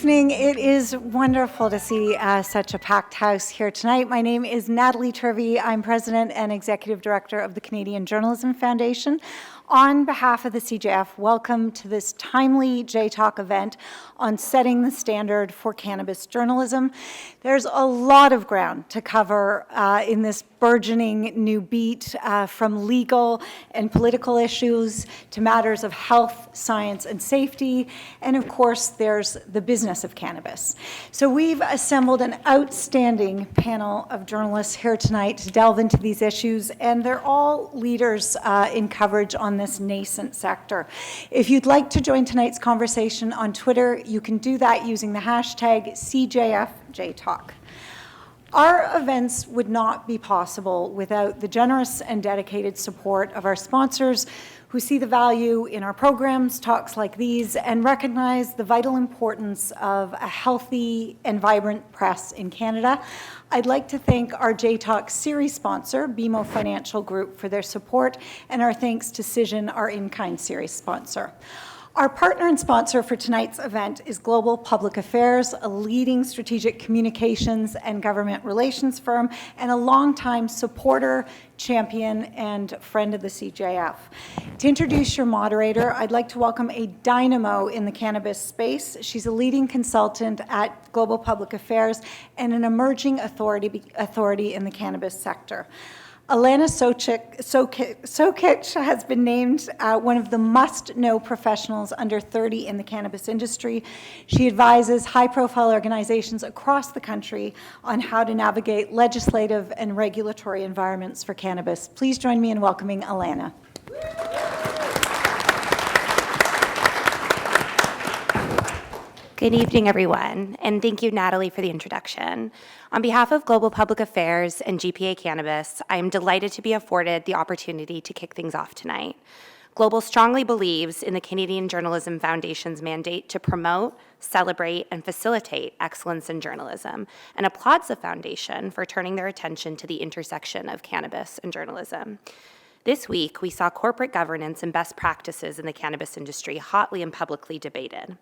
evening. It is wonderful to see such a packed house here tonight. My name is Natalie Turvey. I'm President and Executive Director of the Canadian Journalism Foundation. On behalf of the CJF, welcome to this timely J-Talk event on setting the standard for cannabis journalism. There's a lot of ground to cover in this burgeoning new beat, from legal and political issues to matters of health, science, and safety, and of course, there's the business of cannabis. So we've assembled an outstanding panel of journalists here tonight to delve into these issues, and they're all leaders in coverage on this nascent sector. If you'd like to join tonight's conversation on Twitter, you can do that using the hashtag CJFJTalk. Our events would not be possible without the generous and dedicated support of our sponsors who see the value in our programs, talks like these, and recognize the vital importance of a healthy and vibrant press in Canada. I'd like to thank our J-Talk series sponsor, BMO Financial Group, for their support, and our thanks to Cision, our in-kind series sponsor. Our partner and sponsor for tonight's event is Global Public Affairs, a leading strategic communications and government relations firm, and a longtime supporter, champion, and friend of the CJF. To introduce your moderator, I'd like to welcome a dynamo in the cannabis space. She's a leading consultant at Global Public Affairs and an emerging authority in the cannabis sector. Alana Sokic has been named one of the must-know professionals under 30 in the cannabis industry. She advises high-profile organizations across the country on how to navigate legislative and regulatory environments for cannabis. Please join me in welcoming Alana. Good evening, everyone, and thank you, Natalie, for the introduction. On behalf of Global Public Affairs and GPA Cannabis, I am delighted to be afforded the opportunity to kick things off tonight. Global strongly believes in the Canadian Journalism Foundation's mandate to promote, celebrate, and facilitate excellence in journalism, and applauds the Foundation for turning their attention to the intersection of cannabis and journalism. This week, we saw corporate governance and best practices in the cannabis industry hotly and publicly debated.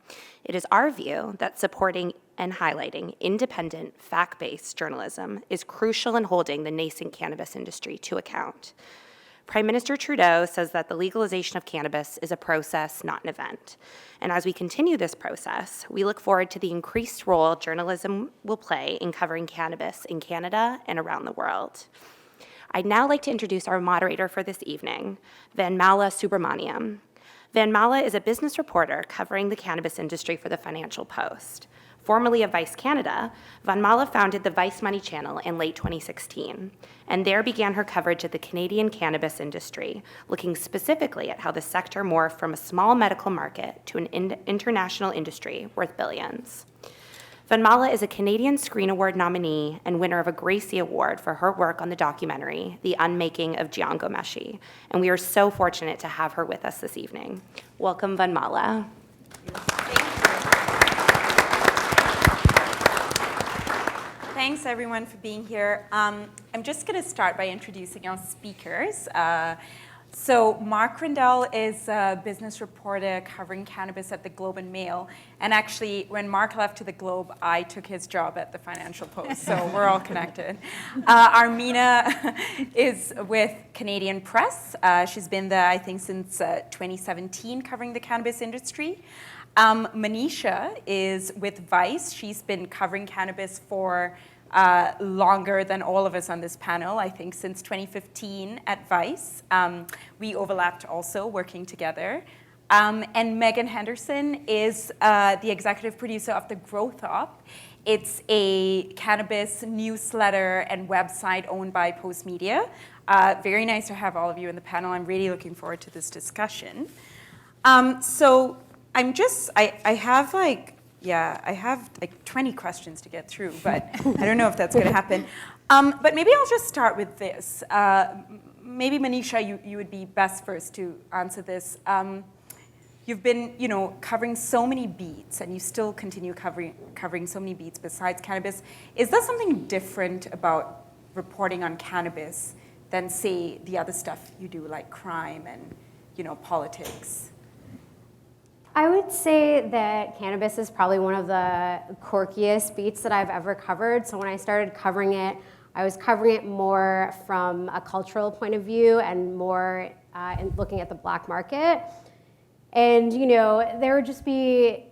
It is our view that supporting and highlighting independent, fact-based journalism is crucial in holding the nascent cannabis industry to account. Prime Minister Trudeau says that the legalization of cannabis is a process, not an event. And as we continue this process, we look forward to the increased role journalism will play in covering cannabis in Canada and around the world. I'd now like to introduce our moderator for this evening, Vanmala Subramaniam. Vanmala is a business reporter covering the cannabis industry for the Financial Post. Formerly of Vice Canada, Vanmala founded the Vice Money channel in late 2016, and there began her coverage of the Canadian cannabis industry, looking specifically at how the sector morphed from a small medical market to an international industry worth billions. Vanmala is a Canadian Screen Award nominee and winner of a Gracie Award for her work on the documentary, The Unmaking of Jian Ghomeshi, and we are so fortunate to have her with us this evening. Welcome, Vanmala. Thanks, everyone, for being here. I'm just going to start by introducing our speakers. So Mark Rendell is a business reporter covering cannabis at the Globe and Mail. And actually, when Mark left to the Globe, I took his job at the Financial Post, so we're all connected. Armina is with Canadian Press. She's been there, I think, since 2017, covering the cannabis industry. Manisha is with Vice. She's been covering cannabis for longer than all of us on this panel, I think since 2015 at Vice. We overlapped also working together. And Megan Henderson is the executive producer of The Growth Up. It's a cannabis newsletter and website owned by Postmedia. Very nice to have all of you in the panel. I'm really looking forward to this discussion. So I have like 20 questions to get through, but I don't know if that's going to happen. But maybe I'll just start with this. Maybe Manisha, you would be best first to answer this. You've been, covering so many beats, and you still continue covering so many beats besides cannabis. Is there something different about reporting on cannabis than, say, the other stuff you do, like crime and, politics? I would say that cannabis is probably one of the quirkiest beats that I've ever covered. So when I started covering it, I was covering it more from a cultural point of view and more in looking at the black market. And there would just be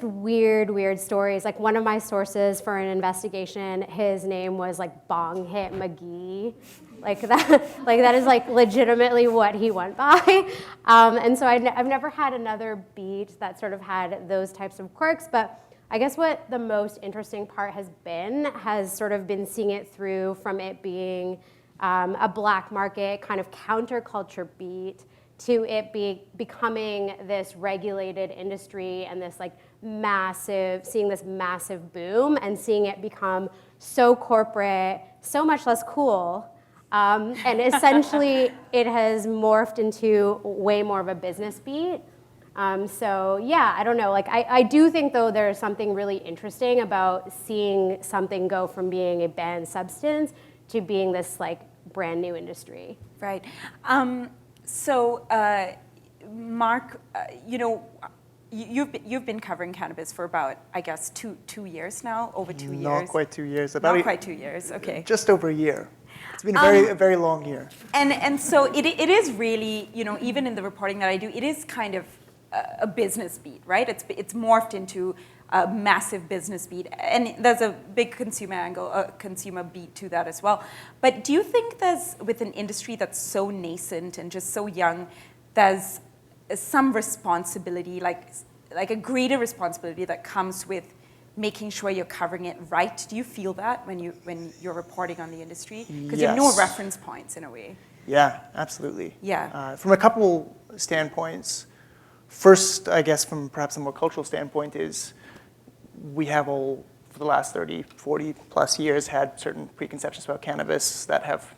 weird stories. Like one of my sources for an investigation, his name was like Bong Hit McGee. Like that is like legitimately what he went by. And so I've never had another beat that sort of had those types of quirks, but I guess what the most interesting part has sort of been seeing it through from it being a black market kind of counterculture beat to it becoming this regulated industry and this like seeing this massive boom and seeing it become so corporate, so much less cool. And essentially it has morphed into way more of a business beat. So yeah, I don't know. Like I do think though there's something really interesting about seeing something go from being a banned substance to being this like brand new industry. Right. So, Mark, you've been covering cannabis for about, I guess, two years now, over 2 years. Not quite 2 years. Not quite 2 years. Okay. Just over a year. It's been a very long year. And so it is really, even in the reporting that I do, it is kind of a business beat, right? It's morphed into a massive business beat, and there's a big consumer angle, a consumer beat to that as well. But do you think with an industry that's so nascent and just so young, there's some responsibility, like a greater responsibility that comes with making sure you're covering it right? Do you feel that when you're reporting on the industry? Because you have no reference points in a way. Yeah, absolutely. Yeah. From a couple standpoints, first, I guess from perhaps a more cultural standpoint is we have all, for the last 30, 40 plus years, had certain preconceptions about cannabis that have,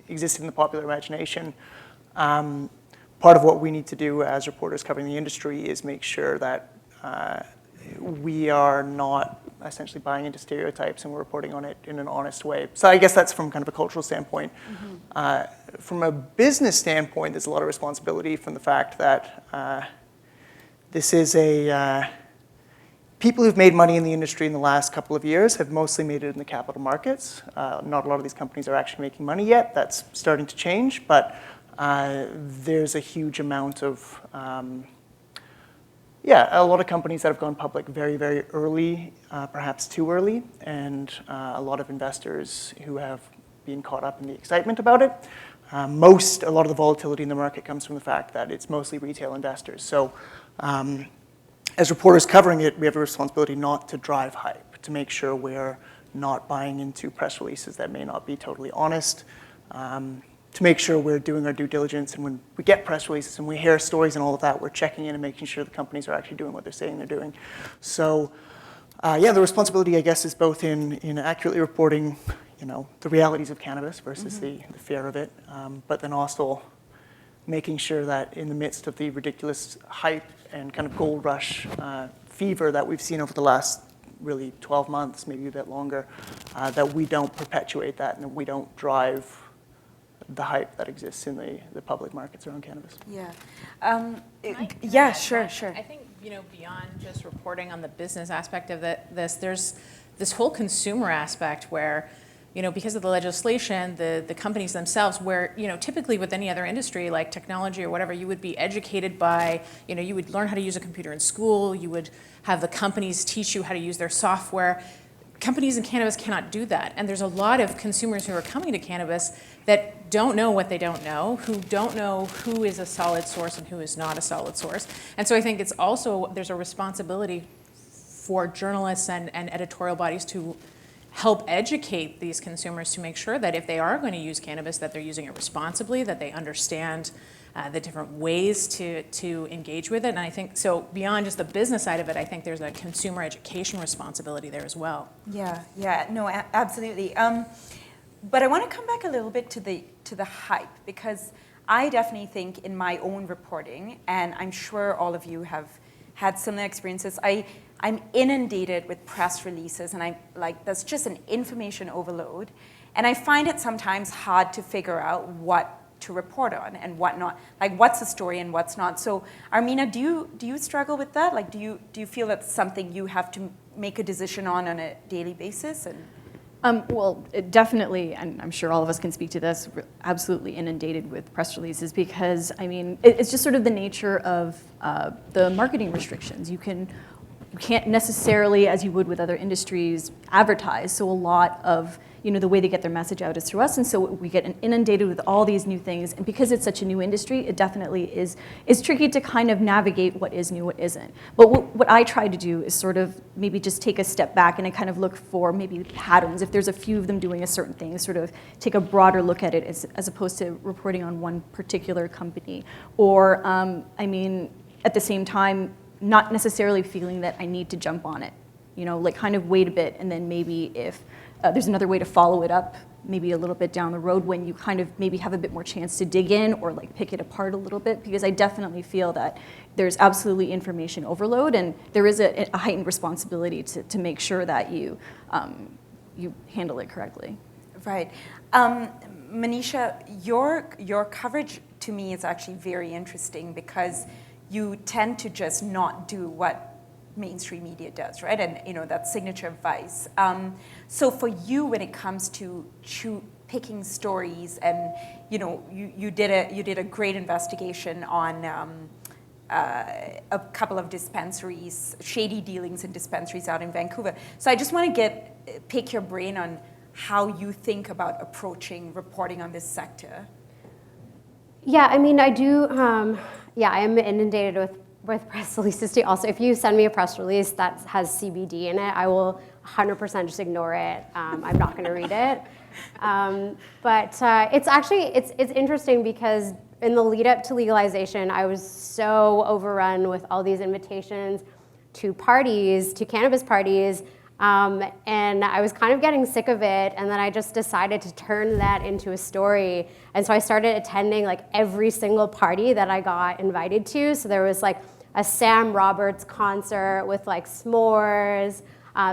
existed in the popular imagination. Part of what we need to do as reporters covering the industry is make sure that we are not essentially buying into stereotypes and we're reporting on it in an honest way. So I guess that's from kind of a cultural standpoint. Mm-hmm. From a business standpoint, there's a lot of responsibility from the fact that this is people who've made money in the industry in the last couple of years have mostly made it in the capital markets. Not a lot of these companies are actually making money yet. That's starting to change, but there's a huge amount of, a lot of companies that have gone public very, very early, perhaps too early, and a lot of investors who have been caught up in the excitement about it. A lot of the volatility in the market comes from the fact that it's mostly retail investors. So as reporters covering it, we have a responsibility not to drive hype, to make sure we're not buying into press releases that may not be totally honest, to make sure we're doing our due diligence, and when we get press releases and we hear stories and all of that, we're checking in and making sure the companies are actually doing what they're saying they're doing. So the responsibility, I guess, is both in accurately reporting the realities of cannabis versus mm-hmm. the fear of it, but then also making sure that in the midst of the ridiculous hype and kind of gold rush fever that we've seen over the last really 12 months, maybe a bit longer, that we don't perpetuate that and that we don't drive the hype that exists in the public markets around cannabis. Yeah. Sure. I think, beyond just reporting on the business aspect of there's this whole consumer aspect where, because of the legislation, the companies themselves, where, typically with any other industry like technology or whatever, you would be educated by, you would learn how to use a computer in school, you would have the companies teach you how to use their software. Companies in cannabis cannot do that. And there's a lot of consumers who are coming to cannabis that don't know what they don't know, who don't know who is a solid source and who is not a solid source. And so I think there's a responsibility for journalists and editorial bodies to help educate these consumers to make sure that if they are going to use cannabis, that they're using it responsibly, that they understand the different ways to engage with it. And I think, so beyond just the business side of it, I think there's a consumer education responsibility there as well. Absolutely. But I want to come back a little bit to the hype, because I definitely think in my own reporting, and I'm sure all of you have had similar experiences, I'm inundated with press releases, and there's just an information overload. And I find it sometimes hard to figure out what to report on and what not, like what's a story and what's not. So Armina, do you struggle with that? Like do you feel that's something you have to make a decision on a daily basis? And Well, definitely, and I'm sure all of us can speak to this, we're absolutely inundated with press releases because, I mean, it's just sort of the nature of the marketing restrictions. You can't necessarily, as you would with other industries, advertise. So a lot of, the way they get their message out is through us. And so we get inundated with all these new things. And because it's such a new industry, it definitely is tricky to kind of navigate what is new, what isn't. But what I try to do is sort of maybe just take a step back and I kind of look for maybe patterns. If there's a few of them doing a certain thing, sort of take a broader look at it as opposed to reporting on one particular company. Or, at the same time, not necessarily feeling that I need to jump on it, like kind of wait a bit and then maybe if there's another way to follow it up, maybe a little bit down the road when you kind of maybe have a bit more chance to dig in or like pick it apart a little bit, because I definitely feel that there's absolutely information overload and there is a heightened responsibility to make sure that you handle it correctly. Right. Manisha, your coverage to me is actually very interesting because you tend to just not do what mainstream media does, right? And that signature advice. So for you, when it comes to picking stories, and you did a great investigation on a couple of dispensaries, shady dealings in dispensaries out in Vancouver. So I just want to pick your brain on how you think about approaching reporting on this sector. Yeah, I do. I am inundated with press releases too. Also, if you send me a press release that has CBD in it, I will 100% just ignore it. I'm not going to read it. But it's interesting because in the lead up to legalization, I was so overrun with all these invitations to cannabis parties, and I was kind of getting sick of it, and then I just decided to turn that into a story. And so I started attending like every single party that I got invited to. So there was like a Sam Roberts concert with like s'mores.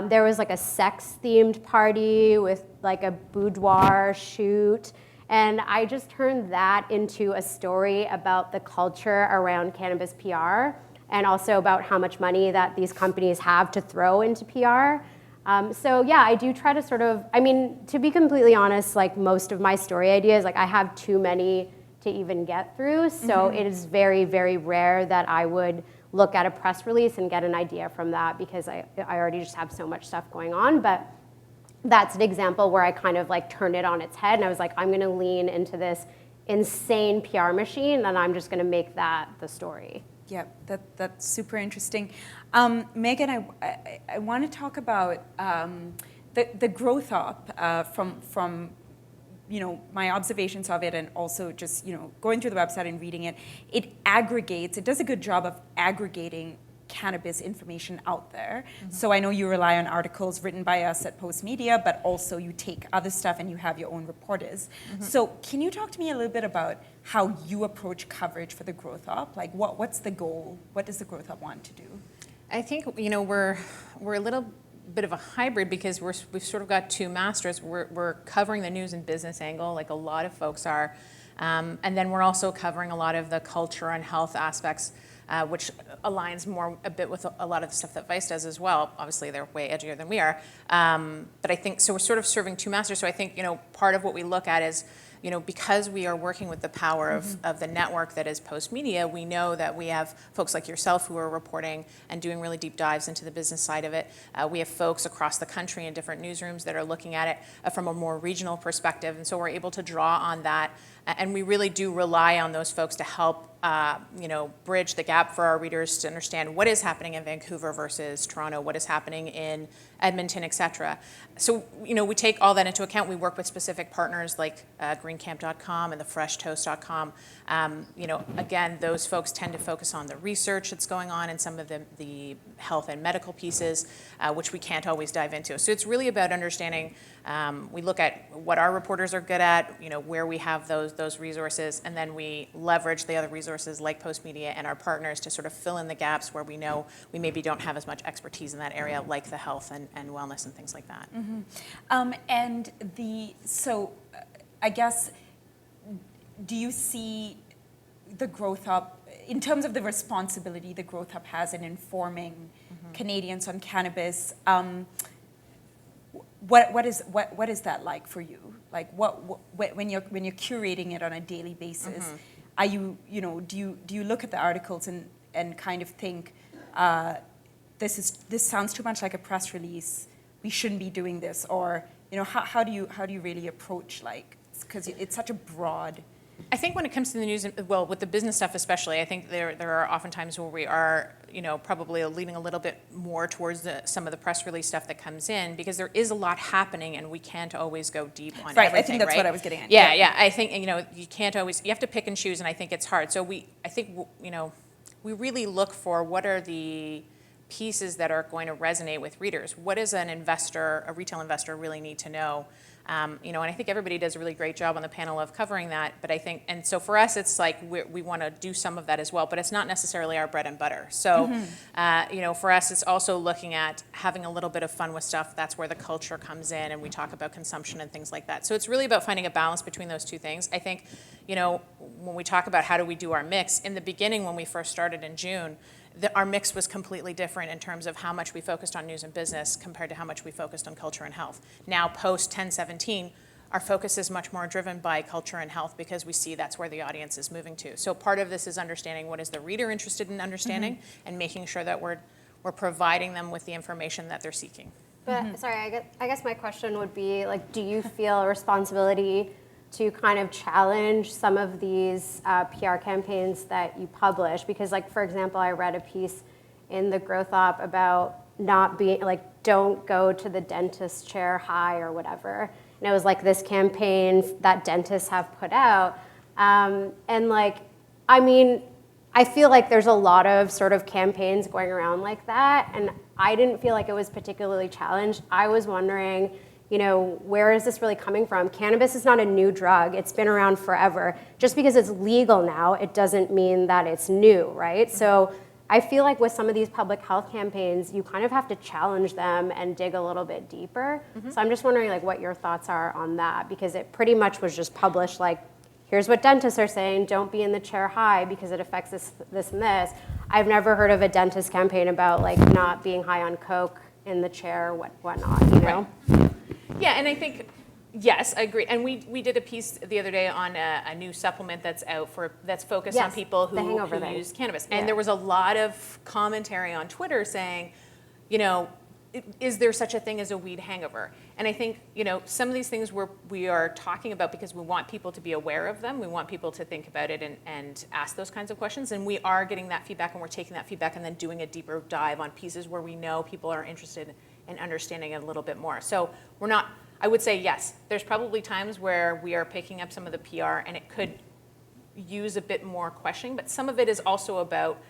There was like a sex-themed party with like a boudoir shoot. And I just turned that into a story about the culture around cannabis PR and also about how much money that these companies have to throw into PR. I do try to sort of, to be completely honest, like most of my story ideas, like I have too many to even get through. So it is very, very rare that I would look at a press release and get an idea from that because I already just have so much stuff going on. But that's an example where I kind of like turned it on its head and I was like, I'm gonna lean into this insane PR machine and I'm just gonna make that the story. Yeah, that's super interesting. Megan, I want to talk about the growth up from my observations of it and also just going through the website and reading it. It does a good job of aggregating cannabis information out there. Mm-hmm. So I know you rely on articles written by us at Post Media, but also you take other stuff and you have your own reporters. Mm-hmm. So can you talk to me a little bit about how you approach coverage for the Growth Up? Like what's the goal? What does the Growth Up want to do? I think we're a little bit of a hybrid because we've sort of got two masters. We're covering the news and business angle like a lot of folks are, and then we're also covering a lot of the culture and health aspects, which aligns more a bit with a lot of the stuff that Vice does as well. Obviously, they're way edgier than we are. But I think, so we're sort of serving two masters. So I think, part of what we look at is, because we are working with the power of the network that is Post Media, we know that we have folks like yourself who are reporting and doing really deep dives into the business side of it. We have folks across the country in different newsrooms that are looking at it from a more regional perspective. And so we're able to draw on that. And we really do rely on those folks to help bridge the gap for our readers to understand what is happening in Vancouver versus Toronto, what is happening in Edmonton, et cetera. So, we take all that into account. We work with specific partners like greencamp.com and thefreshtoast.com. Again, those folks tend to focus on the research that's going on and some of the health and medical pieces, which we can't always dive into. So it's really about understanding. We look at what our reporters are good at, where we have those resources, and then we leverage the other resources like Post Media and our partners to sort of fill in the gaps where we know we maybe don't have as much expertise in that area, like the health and wellness and things like that. Mm-hmm. I guess do you see the Growth Up, in terms of the responsibility the Growth Up has in informing Canadians on cannabis, what is that like for you? Like when you're curating it on a daily basis, are you do you look at the articles and kind of think this sounds too much like a press release, we shouldn't be doing this, or how do you really approach, like, because it's such a broad. I think when it comes to the news, well, with the business stuff especially, I think there are often times where we are, probably leaning a little bit more towards some of the press release stuff that comes in, because there is a lot happening and we can't always go deep on everything, I think that's what I was getting at. Yeah. I think, you can't always, you have to pick and choose, and I think it's hard. So we really look for what are the pieces that are going to resonate with readers. What does an investor, a retail investor, really need to know? And I think everybody does a really great job on the panel of covering that, but I think, and so for us, it's like we want to do some of that as well, but it's not necessarily our bread and butter. So, for us, it's also looking at having a little bit of fun with stuff. That's where the culture comes in, and we talk about consumption and things like that. So it's really about finding a balance between those two things. I think, when we talk about how do we do our mix, in the beginning when we first started in June, our mix was completely different in terms of how much we focused on news and business compared to how much we focused on culture and health. Now, post 1017, our focus is much more driven by culture and health because we see that's where the audience is moving to. So part of this is understanding what is the reader interested in understanding and making sure that we're providing them with the information that they're seeking. But sorry, I guess my question would be, like, do you feel a responsibility to kind of challenge some of these PR campaigns that you publish? Because, like, for example, I read a piece in the Growth Op about not being, like, don't go to the dentist chair high or whatever. And it was like this campaign that dentists have put out. And, like, I mean, I feel like there's a lot of sort of campaigns going around like that, and I didn't feel like it was particularly challenged. I was wondering, where is this really coming from? Cannabis is not a new drug. It's been around forever. Just because it's legal now, it doesn't mean that it's new, right? So I feel like with some of these public health campaigns, you kind of have to challenge them and dig a little bit deeper. So I'm just wondering, like, what your thoughts are on that, because it pretty much was just published like, here's what dentists are saying, don't be in the chair high because it affects this and this. I've never heard of a dentist campaign about, like, not being high on Coke in the chair, whatnot, Right. Yeah, and I think, yes, I agree. And we did a piece the other day on a new supplement that's out that's focused on people who use cannabis. And there was a lot of commentary on Twitter saying, is there such a thing as a weed hangover? And I think, some of these things we are talking about because we want people to be aware of them. We want people to think about it and ask those kinds of questions. And we are getting that feedback, and we're taking that feedback and then doing a deeper dive on pieces where we know people are interested in understanding it a little bit more. So I would say yes, there's probably times where we are picking up some of the PR and it could use a bit more questioning, but some of it is also about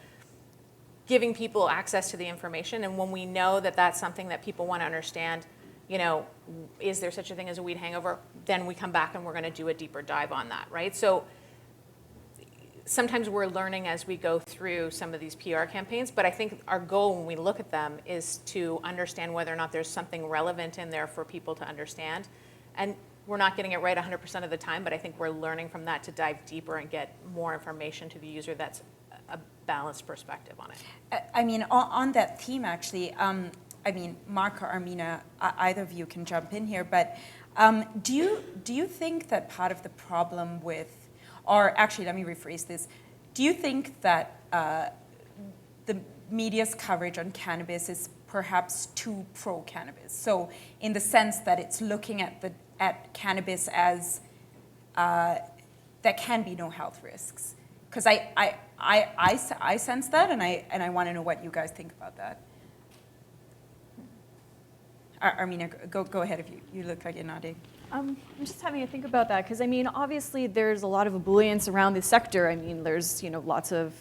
giving people access to the information. And when we know that that's something that people want to understand, is there such a thing as a weed hangover? Then we come back and we're going to do a deeper dive on that, right? So sometimes we're learning as we go through some of these PR campaigns, but I think our goal when we look at them is to understand whether or not there's something relevant in there for people to understand. And we're not getting it right 100% of the time, but I think we're learning from that to dive deeper and get more information to the user that's a balanced perspective on it. I mean, on that theme, actually, Mark or Armina, either of you can jump in here, but do you think that part of the problem with, or actually, let me rephrase this. Do you think that the media's coverage on cannabis is perhaps too pro-cannabis? So in the sense that it's looking at cannabis as there can be no health risks. Because I sense that, and I want to know what you guys think about that. Armina, go ahead if you look like you're nodding. I'm just having to think about that because, obviously there's a lot of ebullience around this sector. There's, lots of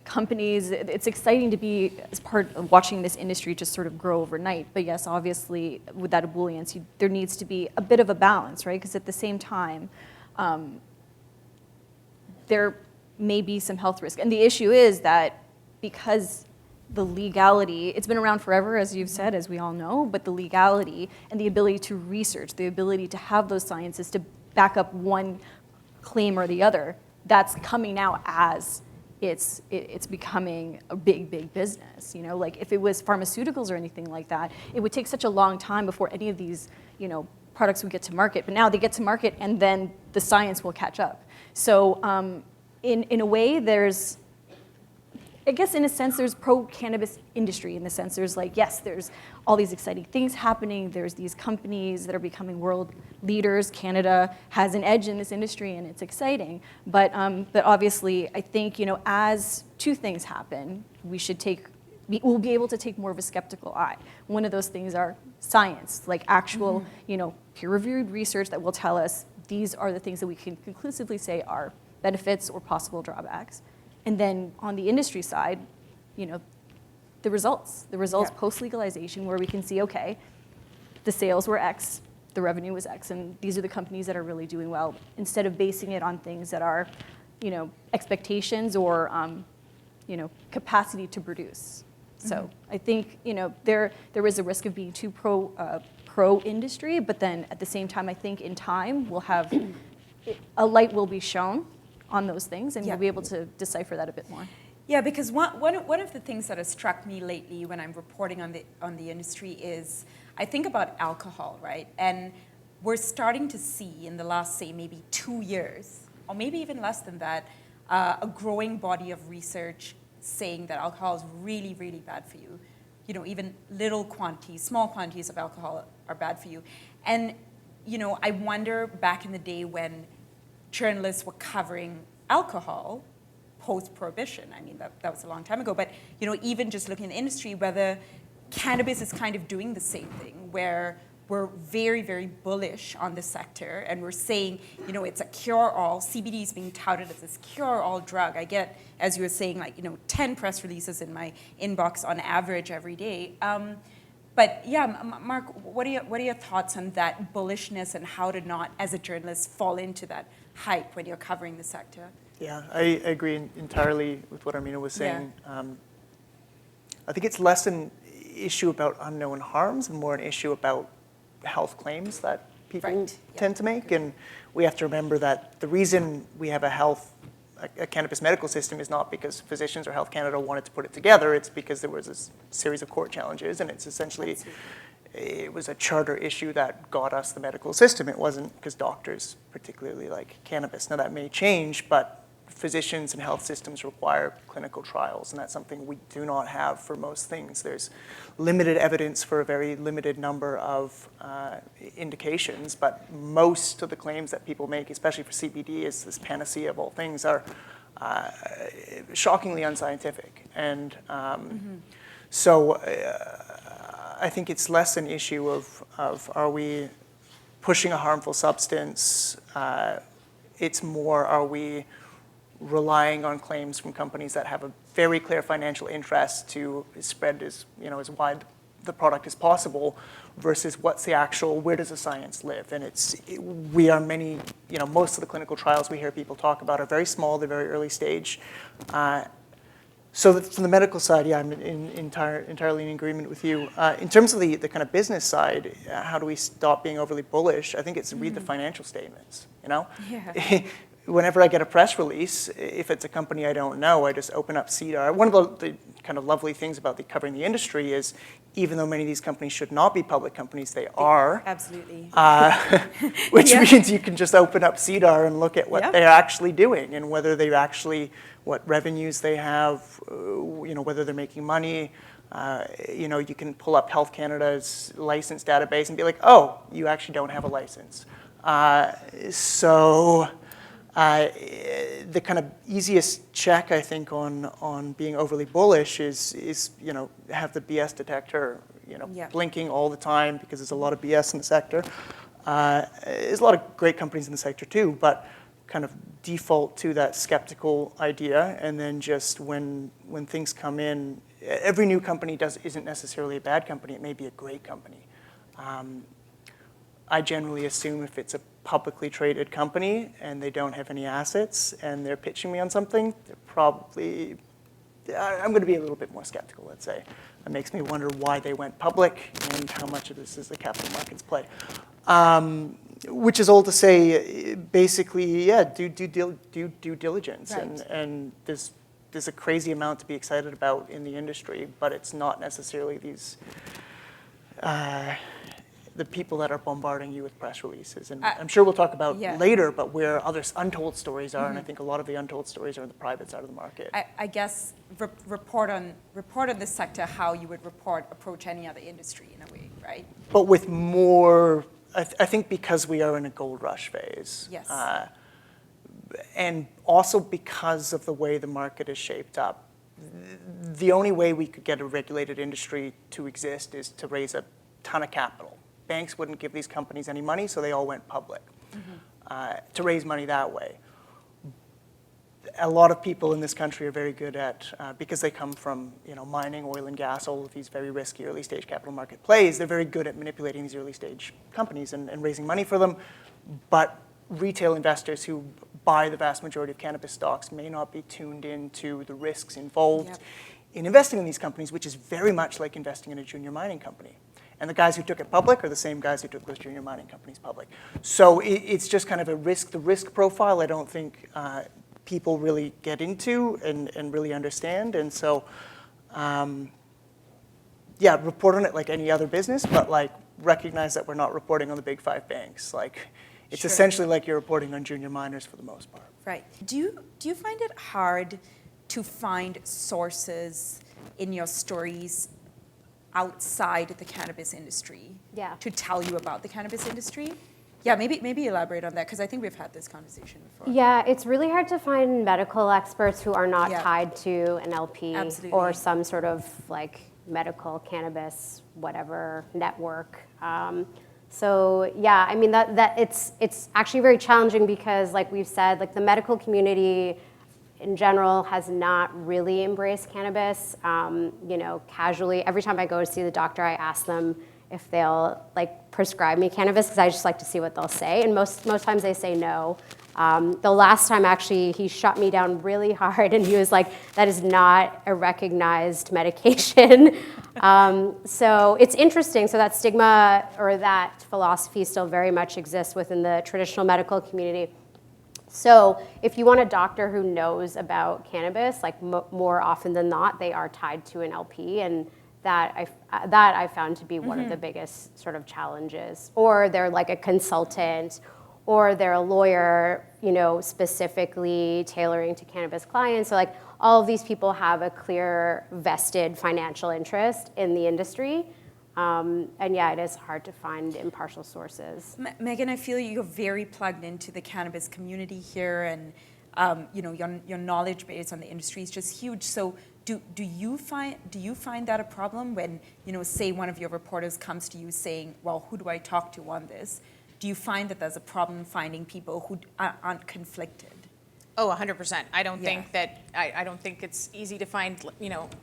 companies. It's exciting to be as part of watching this industry just sort of grow overnight. But yes, obviously with that ebullience, there needs to be a bit of a balance, right? Because at the same time, there may be some health risk. And the issue is that because the legality, it's been around forever, as you've said, as we all know, but the legality and the ability to research, the ability to have those sciences to back up one claim or the other, that's coming now as it's becoming a big business. Like if it was pharmaceuticals or anything like that, it would take such a long time before any of these, products would get to market. But now they get to market, and then the science will catch up. So in a way, there's, I guess in a sense, there's pro-cannabis industry in the sense there's like, yes, there's all these exciting things happening. There's these companies that are becoming world leaders. Canada has an edge in this industry, and it's exciting. But obviously, I think, as two things happen, we'll be able to take more of a skeptical eye. One of those things are science, like actual, peer-reviewed research that will tell us these are the things that we can conclusively say are benefits or possible drawbacks. And then on the industry side, the results post-legalization, where we can see, okay, the sales were X, the revenue was X, and these are the companies that are really doing well, instead of basing it on things that are, expectations or, capacity to produce. So I think, there is a risk of being too pro-industry, but then at the same time, I think in time, we'll have, a light will be shown on those things, and we'll be able to decipher that a bit more. Yeah, because one of the things that has struck me lately when I'm reporting on the industry is I think about alcohol, right? And we're starting to see in the last, say, maybe 2 years, or maybe even less than that, a growing body of research saying that alcohol is really, really bad for you. Even small quantities of alcohol are bad for you. And, I wonder back in the day when journalists were covering alcohol post-prohibition. I mean, that was a long time ago. But, even just looking at the industry, whether cannabis is kind of doing the same thing, where we're very, very bullish on the sector, and we're saying, it's a cure-all. CBD is being touted as this cure-all drug. I get, as you were saying, 10 press releases in my inbox on average every day. But yeah, Mark, what are your thoughts on that bullishness and how to not, as a journalist, fall into that hype when you're covering the sector? Yeah, I agree entirely with what Armina was saying. Yeah. I think it's less an issue about unknown harms and more an issue about health claims that people tend to make. And we have to remember that the reason we have a cannabis medical system is not because physicians or Health Canada wanted to put it together. It's because there was a series of court challenges, and it's essentially, it was a charter issue that got us the medical system. It wasn't because doctors particularly like cannabis. Now that may change, but physicians and health systems require clinical trials, and that's something we do not have for most things. There's limited evidence for a very limited number of indications, but most of the claims that people make, especially for CBD, is this panacea of all things, are shockingly unscientific. And so I think it's less an issue of are we pushing a harmful substance? It's more, are we relying on claims from companies that have a very clear financial interest to spread as wide the product as possible, versus what's the actual, where does the science live? And most of the clinical trials we hear people talk about are very small, they're very early stage. So from the medical side, yeah, I'm entirely in agreement with you. In terms of the kind of business side, how do we stop being overly bullish? I think it's read the financial statements, Yeah. Whenever I get a press release, if it's a company I don't know, I just open up CDR. One of the kind of lovely things about covering the industry is, even though many of these companies should not be public companies, they are. Absolutely. Which means you can just open up CDR and look at what they're actually doing, and whether they actually, what revenues they have, whether they're making money. You can pull up Health Canada's license database and be like, oh, you actually don't have a license. The kind of easiest check, I think, on being overly bullish is have the BS detector blinking all the time, because there's a lot of BS in the sector. There's a lot of great companies in the sector too, but kind of default to that skeptical idea, and then just when things come in, every new company isn't necessarily a bad company. It may be a great company. I generally assume if it's a publicly traded company and they don't have any assets and they're pitching me on something, I'm going to be a little bit more skeptical, let's say. It makes me wonder why they went public and how much of this is the capital markets play. Which is all to say, basically, yeah, do due diligence. Right. And there's a crazy amount to be excited about in the industry, but it's not necessarily these, the people that are bombarding you with press releases. And I'm sure we'll talk about yeah. later, but where other untold stories are, and I think a lot of the untold stories are in the private side of the market. I guess report on this sector how you would approach any other industry in a way, right? But with more, I think because we are in a gold rush phase. Yes. And also because of the way the market is shaped up, the only way we could get a regulated industry to exist is to raise a ton of capital. Banks wouldn't give these companies any money, so they all went public to raise money that way. A lot of people in this country are very good at, because they come from mining, oil and gas, all of these very risky early stage capital market plays, they're very good at manipulating these early stage companies and raising money for them. But retail investors who buy the vast majority of cannabis stocks may not be tuned into the risks involved in investing in these companies, which is very much like investing in a junior mining company. And the guys who took it public are the same guys who took those junior mining companies public. So it's just kind of the risk profile I don't think people really get into and really understand. And so, yeah, report on it like any other business, but like recognize that we're not reporting on the big 5 banks. Like it's essentially like you're reporting on junior miners for the most part. Right. Do you find it hard to find sources in your stories outside the cannabis industry to tell you about the cannabis industry? Yeah, maybe elaborate on that, because I think we've had this conversation before. Yeah, it's really hard to find medical experts who are not tied to an LP or some sort of like medical cannabis whatever network. So yeah, I mean that it's actually very challenging because, like we've said, like the medical community in general has not really embraced cannabis. Casually, every time I go to see the doctor, I ask them if they'll like prescribe me cannabis, because I just like to see what they'll say, and most times they say no. The last time, actually, he shut me down really hard, and he was like, that is not a recognized medication. So it's interesting. So that stigma or that philosophy still very much exists within the traditional medical community. So if you want a doctor who knows about cannabis, like more often than not, they are tied to an LP, and that I found to be one of the biggest sort of challenges. Or they're like a consultant, or they're a lawyer, specifically tailoring to cannabis clients. So like all of these people have a clear vested financial interest in the industry. And yeah, it is hard to find impartial sources. Megan, I feel you're very plugged into the cannabis community here, and your knowledge base on the industry is just huge. So do you find that a problem when say one of your reporters comes to you saying, well, who do I talk to on this? Do you find that there's a problem finding people who aren't conflicted? Oh, 100%. I don't think that, I don't think it's easy to find,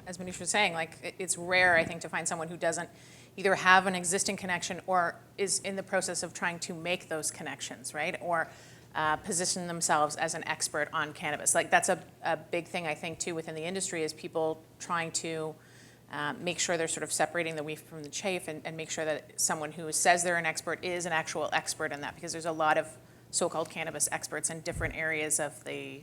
as Manisha was saying, like it's rare, I think, to find someone who doesn't either have an existing connection or is in the process of trying to make those connections, right? Or position themselves as an expert on cannabis. Like that's a big thing, I think, too, within the industry, is people trying to make sure they're sort of separating the wheat from the chaff, and make sure that someone who says they're an expert is an actual expert in that, because there's a lot of so-called cannabis experts in different areas of the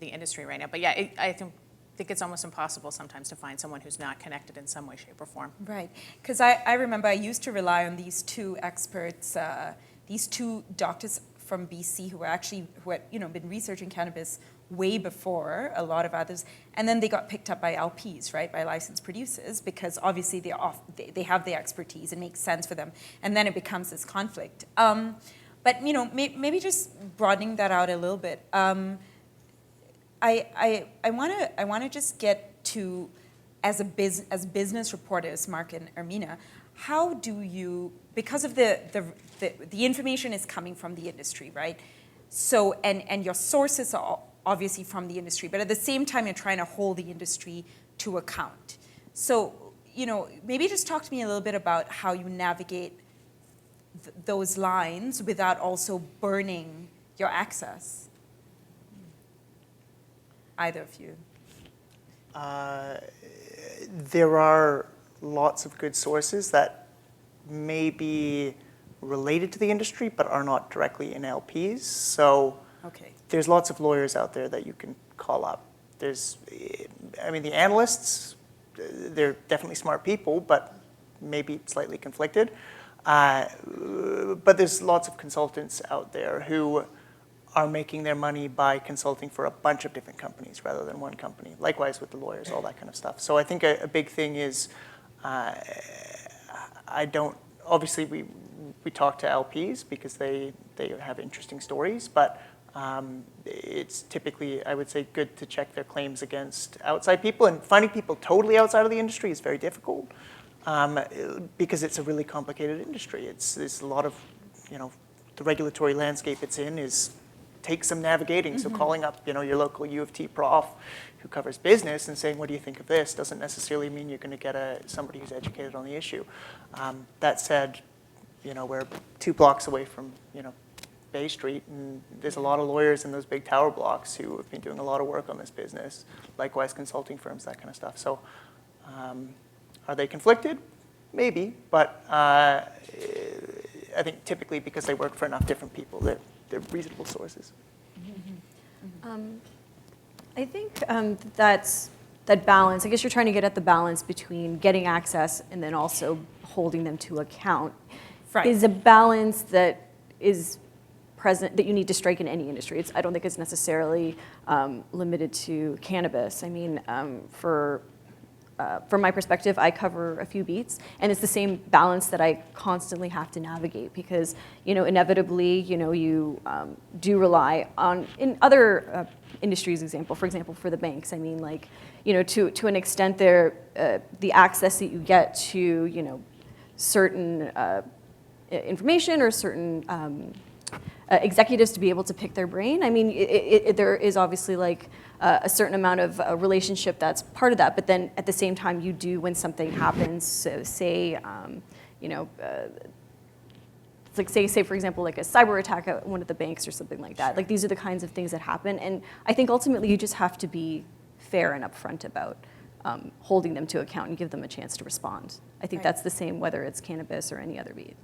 industry right now. But yeah, I think it's almost impossible sometimes to find someone who's not connected in some way, shape, or form. Right, because I remember I used to rely on these 2 experts, these 2 doctors from BC who had been researching cannabis way before a lot of others, and then they got picked up by LPs, right, by licensed producers, because obviously they have the expertise, it makes sense for them, and then it becomes this conflict. But maybe just broadening that out a little bit. I want to just get to, as business reporters, Mark and Armina, how do you, because of the information is coming from the industry, right? So and your sources are obviously from the industry, but at the same time you're trying to hold the industry to account. So maybe just talk to me a little bit about how you navigate those lines without also burning your access. Either of you. There are lots of good sources that maybe related to the industry but are not directly in LPs. So Okay. there's lots of lawyers out there that you can call up. The analysts, they're definitely smart people, but maybe slightly conflicted. But there's lots of consultants out there who are making their money by consulting for a bunch of different companies rather than one company. Likewise with the lawyers, all that kind of stuff. So I think a big thing is, obviously we talk to LPs because they have interesting stories, but it's typically, I would say, good to check their claims against outside people. And finding people totally outside of the industry is very difficult because it's a really complicated industry. There's a lot of, the regulatory landscape it's in takes some navigating. So calling up, your local U of T prof who covers business and saying, what do you think of this, doesn't necessarily mean you're going to get somebody who's educated on the issue. That said, we're 2 blocks away from, Bay Street, and there's a lot of lawyers in those big tower blocks who have been doing a lot of work on this business, likewise consulting firms, that kind of stuff. So are they conflicted? Maybe, but I think typically because they work for enough different people, they're reasonable sources. I think that's that balance. I guess you're trying to get at the balance between getting access and then also holding them to account. Right. Is a balance that is present that you need to strike in any industry. I don't think it's necessarily limited to cannabis. I mean, from my perspective, I cover a few beats, and it's the same balance that I constantly have to navigate because, inevitably, you do rely on, in other industries, for example, for the banks, I mean, to an extent, the access that you get to, certain information or certain executives to be able to pick their brain. I mean, there is obviously a certain amount of relationship that's part of that, but then at the same time you do when something happens, so say, say for example, a cyber attack at one of the banks or something like that. These are the kinds of things that happen, and I think ultimately you just have to be fair and upfront about holding them to account and give them a chance to respond. I think that's the same whether it's cannabis or any other beat.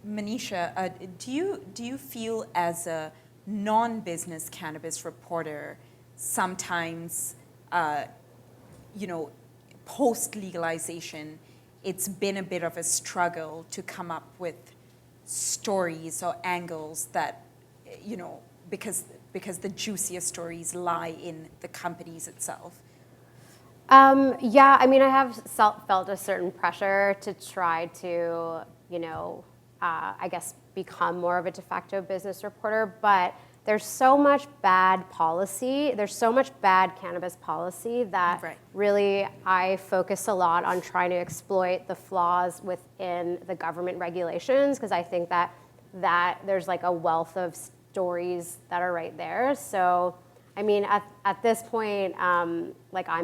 Manisha, do you feel as a non-business cannabis reporter sometimes, post-legalization, it's been a bit of a struggle to come up with stories or angles that, because the juiciest stories lie in the companies itself? Yeah, I mean, I have felt a certain pressure to try to, I guess, become more of a de facto business reporter, but there's so much bad policy, there's so much bad cannabis policy that really I focus a lot on trying to exploit the flaws within the government regulations, because I think that there's a wealth of stories that are right there. So, I mean, at this point, I'm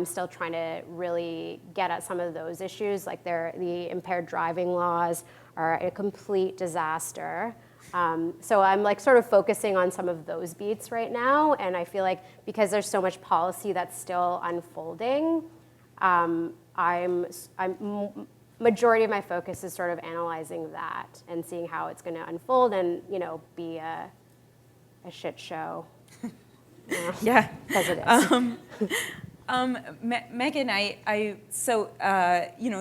still trying to really get at some of those issues, the impaired driving laws are a complete disaster. So I'm sort of focusing on some of those beats right now, and I feel like because there's so much policy that's still unfolding, majority of my focus is sort of analyzing that and seeing how it's going to unfold and be a shit show. Yeah, because it is. Megan,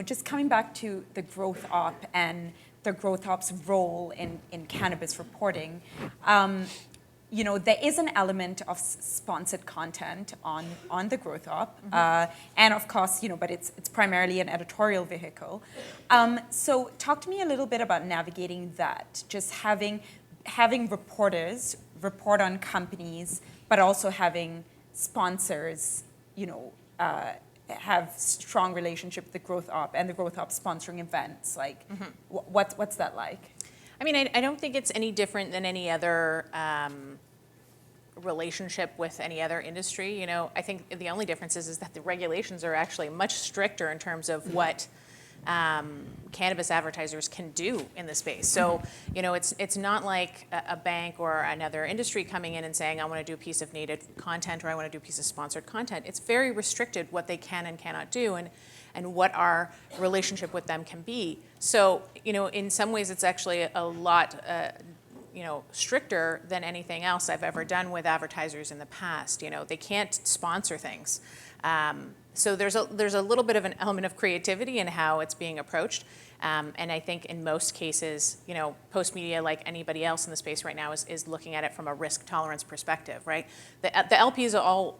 just coming back to the growth op and the growth op's role in cannabis reporting, there is an element of sponsored content on the growth op, and of course, but it's primarily an editorial vehicle. So talk to me a little bit about navigating that, just having reporters report on companies, but also having sponsors, have strong relationship with the growth op and the growth op sponsoring events. What's that like? I mean, I don't think it's any different than any other relationship with any other industry. I think the only difference is that the regulations are actually much stricter in terms of what cannabis advertisers can do in the space. So, it's not like a bank or another industry coming in and saying, I want to do a piece of native content or I want to do a piece of sponsored content. It's very restricted what they can and cannot do. And and what our relationship with them can be. So, in some ways it's actually a lot stricter than anything else I've ever done with advertisers in the past. They can't sponsor things. So there's a little bit of an element of creativity in how it's being approached. And I think in most cases, Post Media, like anybody else in the space right now, is looking at it from a risk tolerance perspective, right? The LPs are all,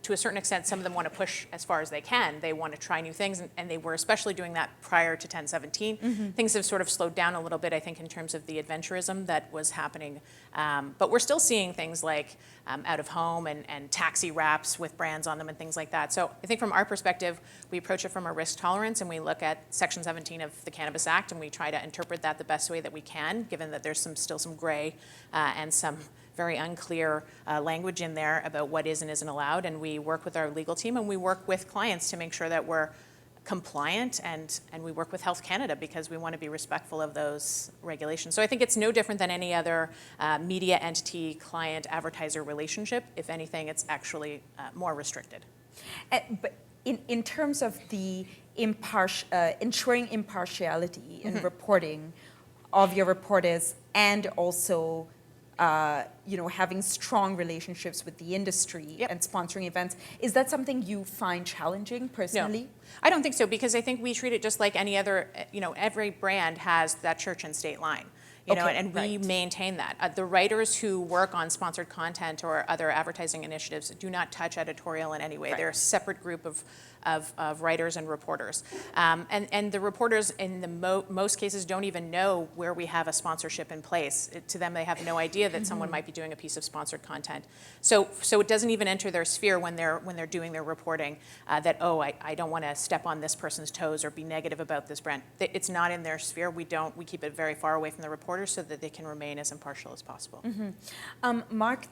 to a certain extent, some of them want to push as far as they can. They want to try new things, and they were especially doing that prior to 1017. Things have sort of slowed down a little bit, I think, in terms of the adventurism that was happening. But we're still seeing things like out of home and taxi wraps with brands on them and things like that. So I think from our perspective, we approach it from a risk tolerance, and we look at Section 17 of the Cannabis Act, and we try to interpret that the best way that we can, given that there's still some gray and some very unclear language in there about what is and isn't allowed. And we work with our legal team, and we work with clients to make sure that we're compliant, and we work with Health Canada because we want to be respectful of those regulations. So I think it's no different than any other media entity, client, advertiser relationship. If anything, it's actually more restricted. But in terms of the ensuring impartiality in reporting of your reporters, and also having strong relationships with the industry and sponsoring events, is that something you find challenging personally? No, I don't think so, because I think we treat it just like any other, every brand has that church and state line. And we maintain that. The writers who work on sponsored content or other advertising initiatives do not touch editorial in any way. They're a separate group of writers and reporters. And the reporters in the most cases don't even know where we have a sponsorship in place. To them, they have no idea that someone might be doing a piece of sponsored content. So it doesn't even enter their sphere when they're doing their reporting that, I don't want to step on this person's toes or be negative about this brand. It's not in their sphere. We keep it very far away from the reporters so that they can remain as impartial as possible. Mark,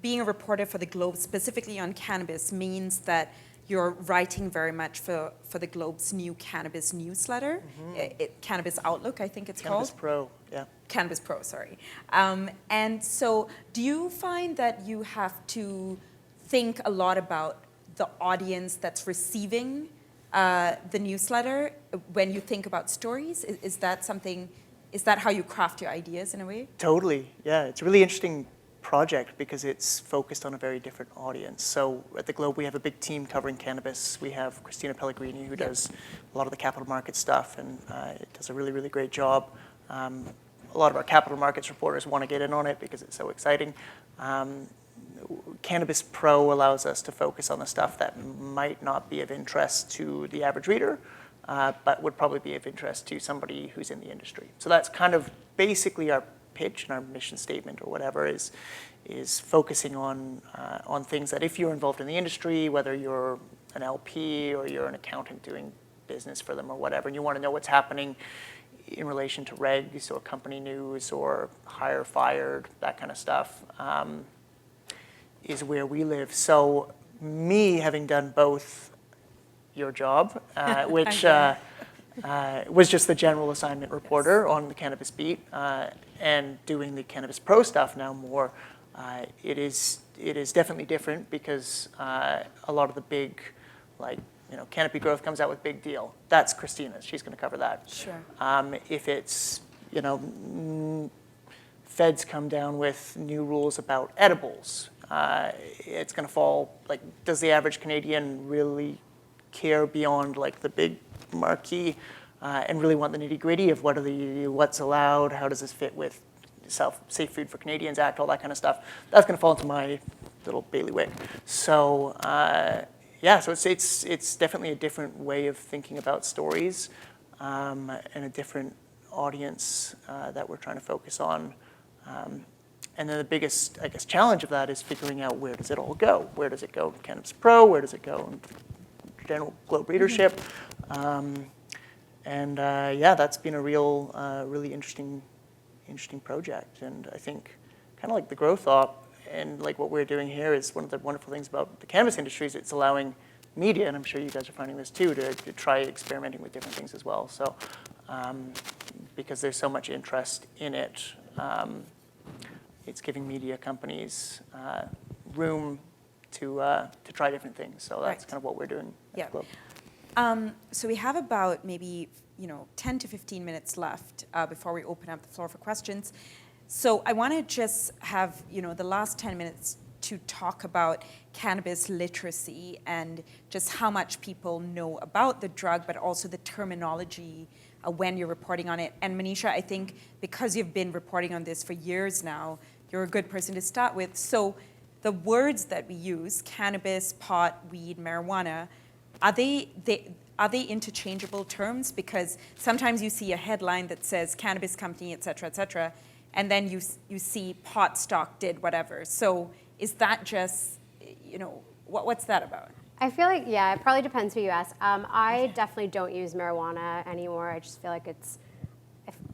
being a reporter for the Globe, specifically on cannabis, means that you're writing very much for the Globe's new cannabis newsletter, Cannabis Outlook, I think it's called. Cannabis Pro, yeah. Cannabis Pro, sorry. And so do you find that you have to think a lot about the audience that's receiving the newsletter when you think about stories? Is that how you craft your ideas in a way? Totally, yeah. It's a really interesting project because it's focused on a very different audience. So at the Globe, we have a big team covering cannabis. We have Christina Pellegrini, who does a lot of the capital market stuff, and does a really, really great job. A lot of our capital markets reporters want to get in on it because it's so exciting. Cannabis Pro allows us to focus on the stuff that might not be of interest to the average reader, but would probably be of interest to somebody who's in the industry. So that's kind of basically our pitch and our mission statement or whatever is focusing on things that if you're involved in the industry, whether you're an LP or you're an accountant doing business for them or whatever, and you want to know what's happening in relation to regs or company news or hire, fired, that kind of stuff, is where we live. So me having done both your job, which was just the general assignment reporter on the cannabis beat, and doing the Cannabis Pro stuff now more, it is definitely different because a lot of the big, Canopy Growth comes out with Big Deal. That's Christina's. She's going to cover that. Sure. If it's, feds come down with new rules about edibles, it's going to fall, does the average Canadian really care beyond the big marquee and really want the nitty gritty of what's allowed, how does this fit with Safe Food for Canadians Act, all that kind of stuff? That's going to fall into my little bailiwick. So so it's definitely a different way of thinking about stories and a different audience that we're trying to focus on. And then the biggest, challenge of that is figuring out where does it all go? Where does it go in Cannabis Pro? Where does it go in general Globe readership? That's been a really interesting project. And I think kind of like the growth op and what we're doing here is one of the wonderful things about the cannabis industry is it's allowing media, and I'm sure you guys are finding this too, to try experimenting with different things as well. So because there's so much interest in it, it's giving media companies room to try different things. So that's Right. kind of what we're doing at Yeah. the club. So we have about maybe 10 to 15 minutes left before we open up the floor for questions. So I want to just have the last 10 minutes to talk about cannabis literacy and just how much people know about the drug, but also the terminology when you're reporting on it. And Manisha, I think because you've been reporting on this for years now, you're a good person to start with. So the words that we use, cannabis, pot, weed, marijuana, are they interchangeable terms? Because sometimes you see a headline that says cannabis company, et cetera, and then you see pot stock did whatever. So is that just, what's that about? I feel like, yeah, it probably depends who you ask. I definitely don't use marijuana anymore. I just feel like it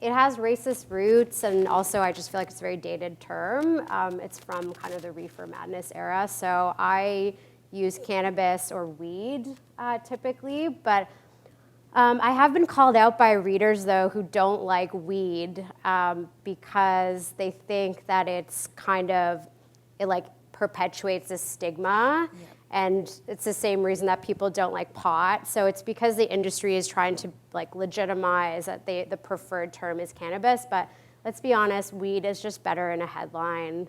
has racist roots, and also I just feel like it's a very dated term. It's from kind of the reefer madness era. So I use cannabis or weed typically, but I have been called out by readers, though, who don't like weed because they think that it like perpetuates a stigma. Yeah. And it's the same reason that people don't like pot. So it's because the industry is trying to like legitimize that the preferred term is cannabis. But let's be honest, weed is just better in a headline.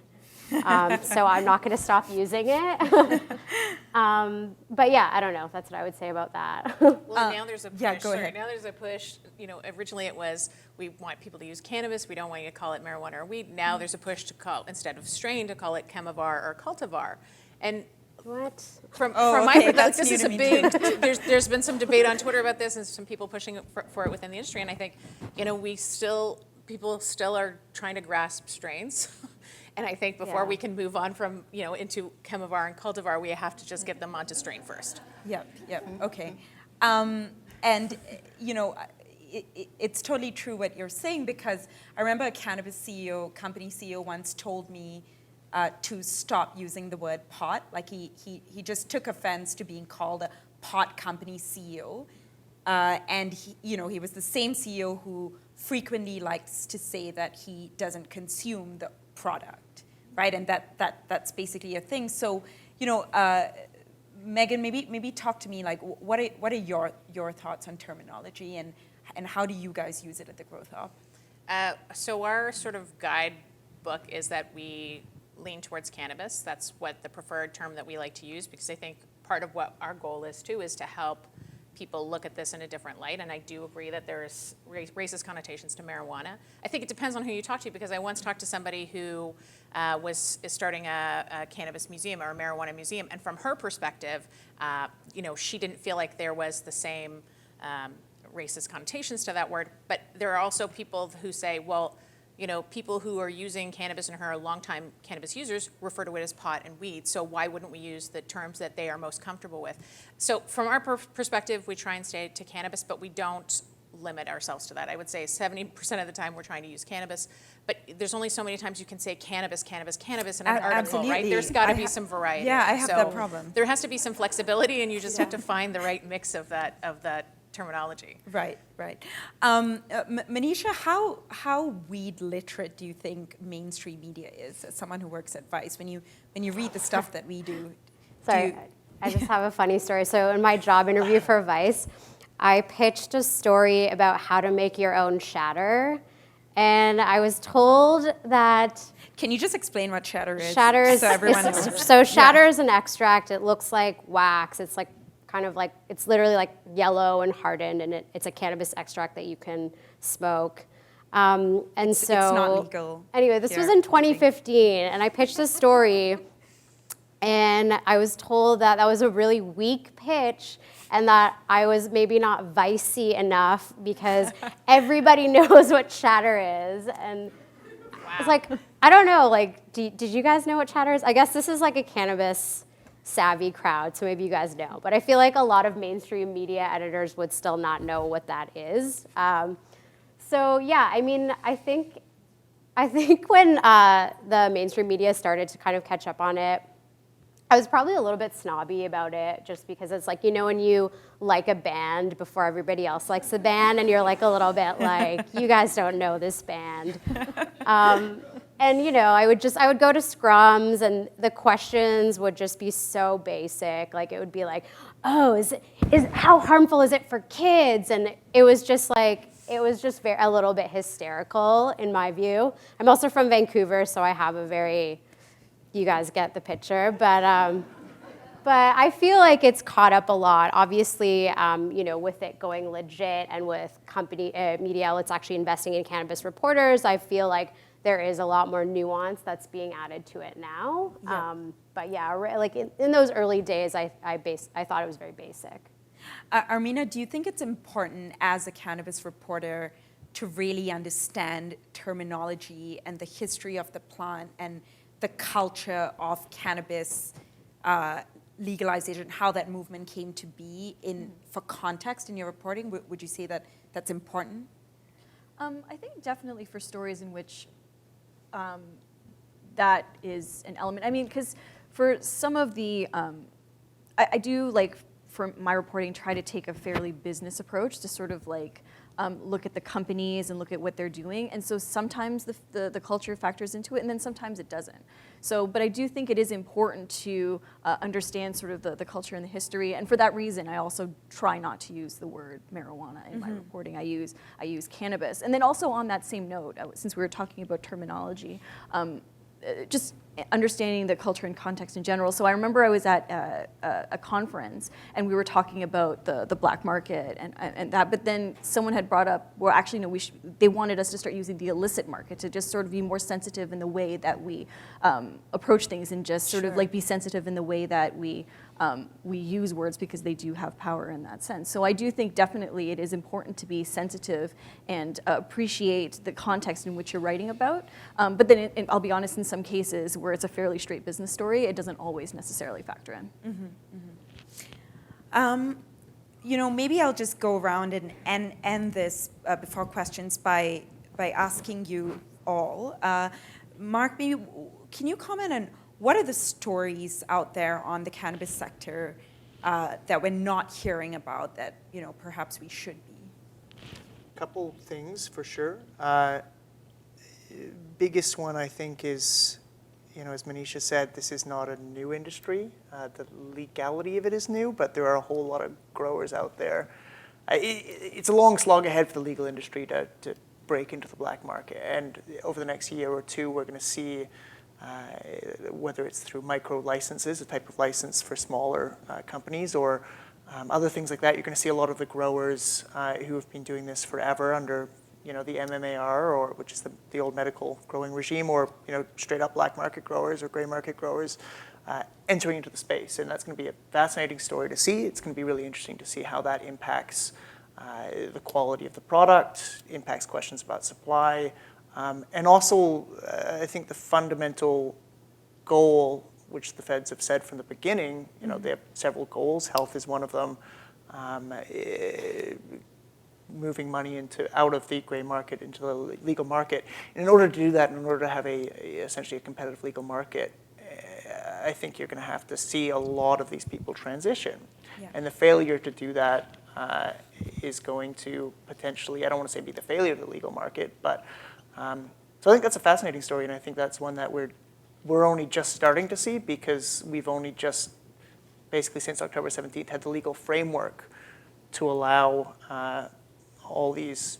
So I'm not going to stop using it. But yeah, I don't know. That's what I would say about that. Well, now there's a push. Yeah, go ahead. Now there's a push. Originally it was we want people to use cannabis. We don't want you to call it marijuana or weed. Now there's a push to call, instead of strain, to call it chemovar or cultivar. And What? from okay, my perspective, that's this new is to a me big. There's been some debate on Twitter about this, and some people pushing for it within the industry. And I think, people still are trying to grasp strains. And I think before Yeah. we can move on from, into chemovar and cultivar, we have to just get them onto strain first. Yep, okay. It's totally true what you're saying, because I remember a cannabis company CEO once told me to stop using the word pot. Like he just took offense to being called a pot company CEO. And he was the same CEO who frequently likes to say that he doesn't consume the product, right? And that's basically a thing. So, Megan, maybe talk to me, like, what are your thoughts on terminology, and how do you guys use it at the Growth Hub? So our sort of guidebook is that we lean towards cannabis. That's what the preferred term that we like to use, because I think part of what our goal is too is to help people look at this in a different light. And I do agree that there's racist connotations to marijuana. I think it depends on who you talk to, because I once talked to somebody who is starting a cannabis museum or a marijuana museum, and from her perspective, she didn't feel like there was the same racist connotations to that word. But there are also people who say, well, people who are using cannabis and who are longtime cannabis users refer to it as pot and weed. So why wouldn't we use the terms that they are most comfortable with? So from our perspective, we try and stay to cannabis, but we don't limit ourselves to that. I would say 70% of the time we're trying to use cannabis, but there's only so many times you can say cannabis in an article, Absolutely. right? There's got to be some variety. Yeah, I have So that problem. There has to be some flexibility, and you just have to find the right mix of that terminology. Right. Manisha, how weed literate do you think mainstream media is, as someone who works at Vice? When you read the stuff that we do, Sorry, I just have a funny story. So in my job interview for Vice, I pitched a story about how to make your own shatter, and I was told that Can you just explain what shatter is? shatter is so everyone knows. so shatter is an extract. It looks like wax. It's like kind of like, it's literally like yellow and hardened, and it's a cannabis extract that you can smoke. It's not legal Anyway, this was here, in I think. 2015, and I pitched this story, and I was told that that was a really weak pitch, and that I was maybe not vicey enough because everybody knows what shatter is. And I was like, I don't know, like, did you guys know what shatter is? I guess this is like a cannabis savvy crowd, so maybe you guys know. But I feel like a lot of mainstream media editors would still not know what that is. So yeah, I mean, I think when the mainstream media started to kind of catch up on it, I was probably a little bit snobby about it, just because it's like, when you like a band before everybody else likes the band, and you're like a little bit like, you guys don't know this band. And I would go to scrums, and the questions would just be so basic. Like it would be like, "Oh, how harmful is it for kids?" And it was just a little bit hysterical in my view. I'm also from Vancouver, so I have you guys get the picture, but I feel like it's caught up a lot. Obviously, with it going legit and with media outlets actually investing in cannabis reporters, I feel like there is a lot more nuance that's being added to it now. Yeah. But yeah, like in those early days, I thought it was very basic. Armina, do you think it's important as a cannabis reporter to really understand terminology and the history of the plant and the culture of cannabis legalization, how that movement came to be for context in your reporting? Would you say that that's important? I think definitely for stories in which that is an element. I mean, because for some of the, I do like for my reporting try to take a fairly business approach to sort of like look at the companies and look at what they're doing. And so sometimes the culture factors into it, and then sometimes it doesn't. So, but I do think it is important to understand sort of the culture and the history. And for that reason, I also try not to use the word marijuana in my reporting. I use cannabis. And then also on that same note, since we were talking about terminology, just understanding the culture and context in general. So I remember I was at a conference and we were talking about the black market and that, but then someone had brought up, well, actually, no, they wanted us to start using the illicit market to just sort of be more sensitive in the way that we approach things and just sort of like be sensitive in the way that we use words because they do have power in that sense. So I do think definitely it is important to be sensitive and appreciate the context in which you're writing about. But then I'll be honest, in some cases where it's a fairly straight business story, it doesn't always necessarily factor in. Maybe I'll just go around and end this before questions by asking you all. Mark, maybe can you comment on what are the stories out there on the cannabis sector that we're not hearing about that perhaps we should be? Couple things for sure. Biggest one I think is, as Manisha said, this is not a new industry. The legality of it is new, but there are a whole lot of growers out there. It's a long slog ahead for the legal industry to break into the black market. And over the next year or two, we're going to see whether it's through micro licenses, a type of license for smaller companies, or other things like that. You're going to see a lot of the growers who have been doing this forever under the MMAR, which is the old medical growing regime, or straight up black market growers or gray market growers entering into the space. And that's going to be a fascinating story to see. It's going to be really interesting to see how that impacts the quality of the product, impacts questions about supply, and also I think the fundamental goal, which the feds have said from the beginning, they have several goals. Health is one of them. Moving money out of the gray market into the legal market. And in order to do that, in order to have essentially a competitive legal market, I think you're going to have to see a lot of these people transition. Yeah. And the failure to do that is going to potentially, I don't want to say be the failure of the legal market, but so I think that's a fascinating story, and I think that's one that we're only just starting to see because we've only just, basically since October 17th, had the legal framework to allow all these,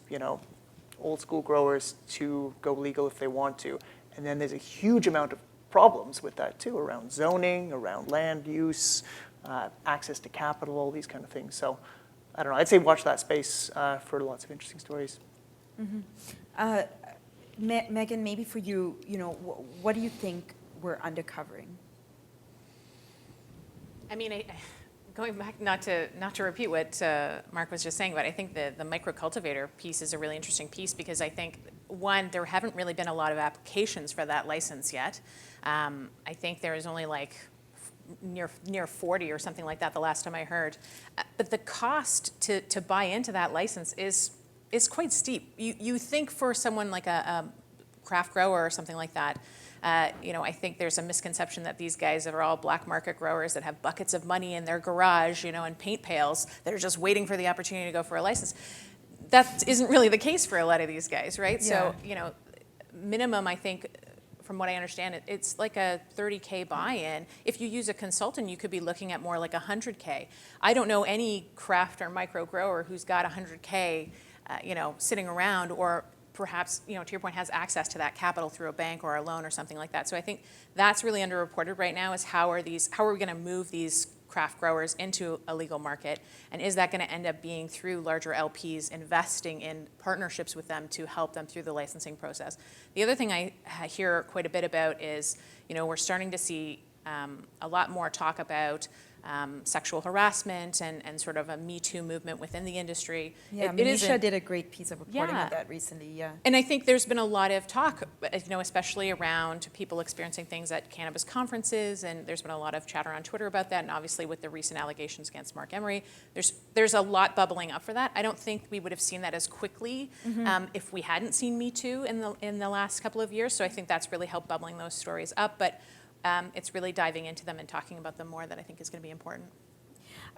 old school growers to go legal if they want to. And then there's a huge amount of problems with that too, around zoning, around land use, access to capital, all these kind of things. So I don't know, I'd say watch that space for lots of interesting stories. Mm-hmm. Megan, maybe for you, what do you think we're undercovering? I mean, going back, not to repeat what Mark was just saying, but I think the micro-cultivator piece is a really interesting piece because I think, one, there haven't really been a lot of applications for that license yet. I think there is only like near 40 or something like that the last time I heard. But the cost to buy into that license is quite steep. You think for someone like a craft grower or something like that, I think there's a misconception that these guys are all black market growers that have buckets of money in their garage, and paint pails that are just waiting for the opportunity to go for a license. That isn't really the case for a lot of these guys, right? Yeah. So, minimum, I think from what I understand, it's like a 30K buy-in. If you use a consultant, you could be looking at more like 100K. I don't know any craft or micro grower who's got 100K, sitting around, or perhaps, to your point, has access to that capital through a bank or a loan or something like that. So I think that's really underreported right now, is how are we going to move these craft growers into a legal market, and is that going to end up being through larger LPs investing in partnerships with them to help them through the licensing process? The other thing I hear quite a bit about is, we're starting to see a lot more talk about sexual harassment and sort of a Me Too movement within the industry. Yeah, It isn't- Manisha did a great piece of reporting Yeah. on that recently, yeah. And I think there's been a lot of talk, especially around people experiencing things at cannabis conferences, and there's been a lot of chatter on Twitter about that, and obviously with the recent allegations against Mark Emery, there's a lot bubbling up for that. I don't think we would have seen that as quickly if we hadn't seen Me Too in the last couple of years, so I think that's really helped bubbling those stories up, but it's really diving into them and talking about them more that I think is going to be important.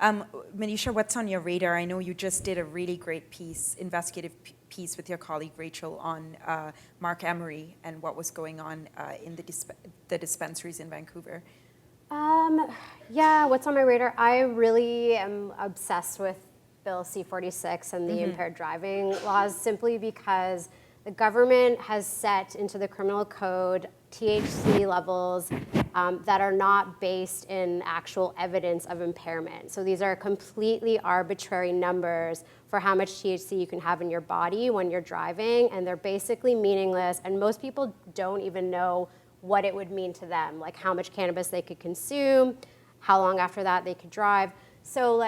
Manisha, what's on your radar? I know you just did a really great investigative piece with your colleague Rachel on Mark Emery and what was going on in the dispensaries in Vancouver. Yeah, what's on my radar? I really am obsessed with Bill C-46 and the impaired driving laws, simply because the government has set into the criminal code THC levels that are not based in actual evidence of impairment. So these are completely arbitrary numbers for how much THC you can have in your body when you're driving, and they're basically meaningless, and most people don't even know what it would mean to them, like how much cannabis they could consume, how long after that they could drive. So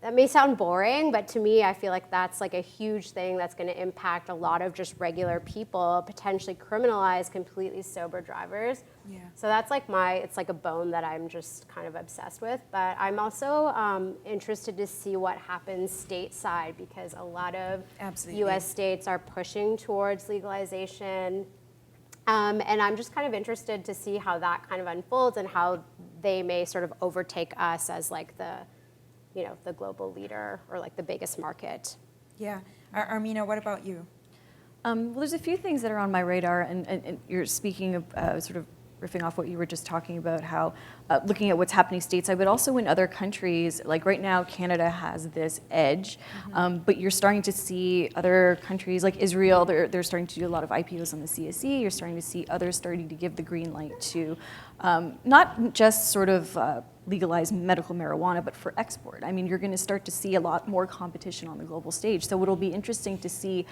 that may sound boring, but to me, I feel like that's like a huge thing that's going to impact a lot of just regular people, potentially criminalize completely sober drivers. Yeah. So that's it's like a bone that I'm just kind of obsessed with. But I'm also interested to see what happens stateside, because a lot of Absolutely. US states are pushing towards legalization. And I'm just kind of interested to see how that kind of unfolds and how they may sort of overtake us as like the global leader or like the biggest market. Yeah. Armina, what about you? Well, there's a few things that are on my radar, and you're speaking of sort of riffing off what you were just talking about, how looking at what's happening stateside, but also in other countries. Like right now, Canada has this edge, but you're starting to see other countries like Israel, they're starting to do a lot of IPOs on the CSE. You're starting to see others starting to give the green light to not just sort of legalize medical marijuana, but for export. I mean, you're going to start to see a lot more competition on the global stage. So it'll be interesting to see,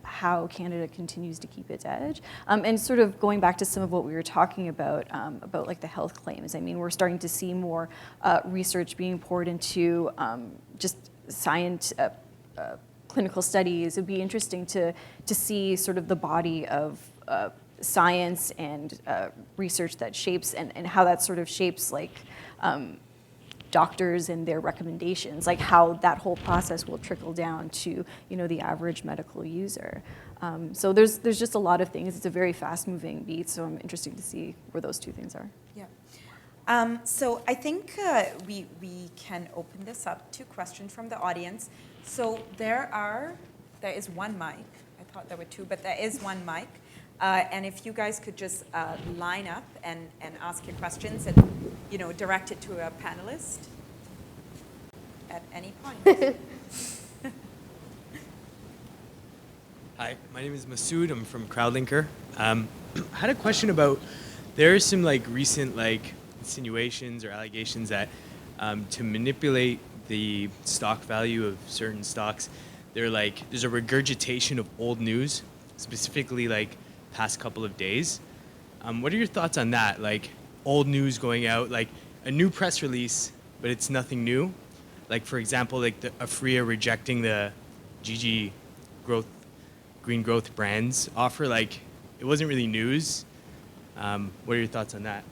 how Canada continues to keep its edge. And sort of going back to some of what we were talking about like the health claims. I mean, we're starting to see more research being poured into just science, clinical studies. It'd be interesting to see sort of the body of science and research that shapes and how that sort of shapes like doctors and their recommendations, like how that whole process will trickle down to the average medical user. So there's just a lot of things. It's a very fast-moving beat, so I'm interested to see where those two things are. Yeah. So I think we can open this up to questions from the audience. So there is one mic. I thought there were two, but there is one mic. And if you guys could just line up and ask your questions and direct it to a panelist at any point. Hi, my name is Masood. I'm from CrowdLinker. I had a question about, there are some recent insinuations or allegations that to manipulate the stock value of certain stocks, there's a regurgitation of old news, specifically past couple of days. What are your thoughts on that? Old news going out, a new press release, but it's nothing new. For example, the Afria rejecting the GG Green Growth Brands offer. It wasn't really news. What are your thoughts on that?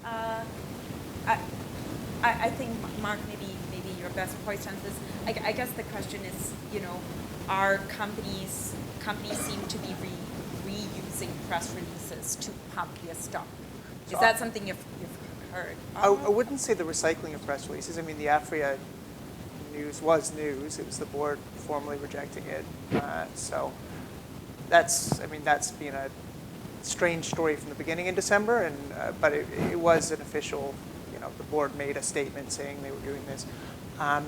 I think, Mark, maybe your best poised on this. I guess the question is, are companies seem to be reusing press releases to pump their stock? Is that something you've heard? I wouldn't say the recycling of press releases. I mean, the Afria news was news. It was the board formally rejecting it. So that's been a strange story from the beginning in December, and but it was an official, the board made a statement saying they were doing this.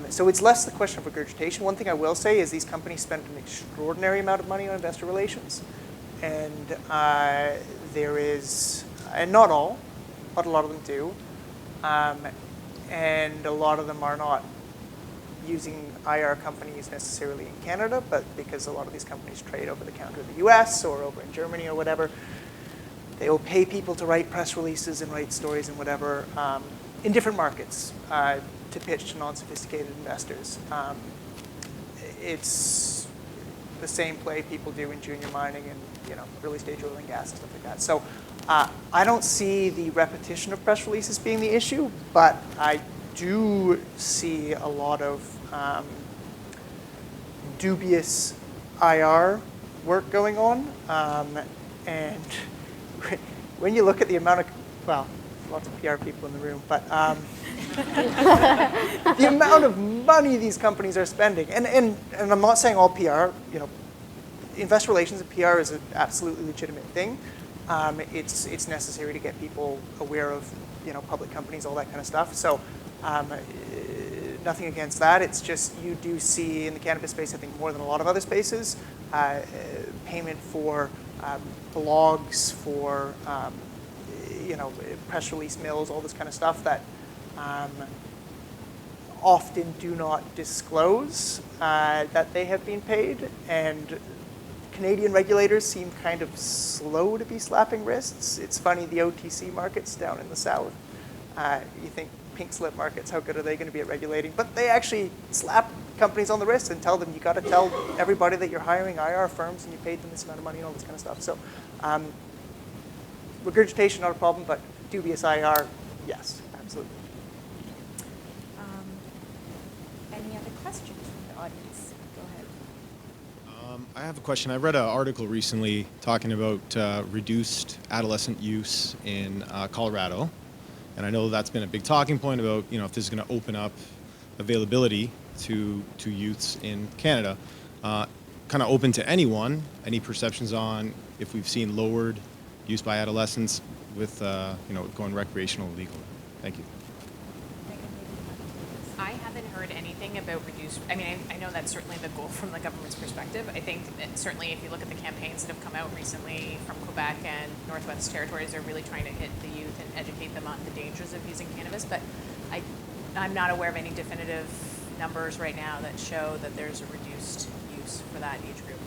So it's less the question of regurgitation. One thing I will say is these companies spend an extraordinary amount of money on investor relations, and there is, and not all, but a lot of them do, and a lot of them are not using IR companies necessarily in Canada, but because a lot of these companies trade over the counter in the US or over in Germany or whatever, they will pay people to write press releases and write stories and whatever in different markets to pitch to non-sophisticated investors. It's the same play people do in junior mining and early stage oil and gas and stuff like that. So I don't see the repetition of press releases being the issue, but I do see a lot of dubious IR work going on, and when you look at the amount of, well, lots of PR people in the room, but the amount of money these companies are spending, and I'm not saying all PR, investor relations and PR is an absolutely legitimate thing. It's necessary to get people aware of public companies, all that kind of stuff. So nothing against that. It's just you do see in the cannabis space, I think more than a lot of other spaces, payment for blogs, for press release mills, all this kind of stuff that often do not disclose that they have been paid, and Canadian regulators seem kind of slow to be slapping wrists. It's funny, the OTC markets down in the south, you think pink slip markets, how good are they going to be at regulating? But they actually slap companies on the wrist and tell them, you got to tell everybody that you're hiring IR firms and you paid them this amount of money and all this kind of stuff. So regurgitation, not a problem, but dubious IR, yes, absolutely. Any other questions from the audience? Go ahead. I have a question. I read an article recently talking about reduced adolescent use in Colorado. And I know that's been a big talking point about, if this is going to open up availability to youths in Canada. Kind of open to anyone. Any perceptions on if we've seen lowered use by adolescents with, going recreational legal? Thank you. I haven't heard anything about reduced, I know that's certainly the goal from the government's perspective. I think that certainly if you look at the campaigns that have come out recently from Quebec and Northwest Territories, they're really trying to hit the youth and educate them on the dangers of using cannabis. But I'm not aware of any definitive numbers right now that show that there's a reduced use for that age group.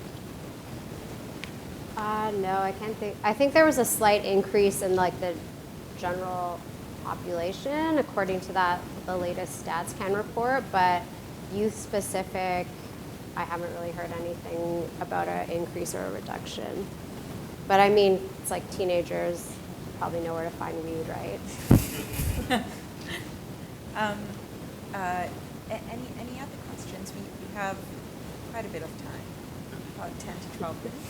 No, I can't think. I think there was a slight increase in the general population, according to the latest StatsCan report, but youth-specific, I haven't really heard anything about an increase or a reduction. But it's like teenagers probably know where to find weed, right? Any other questions? We have quite a bit of time, about 10 to 12 minutes.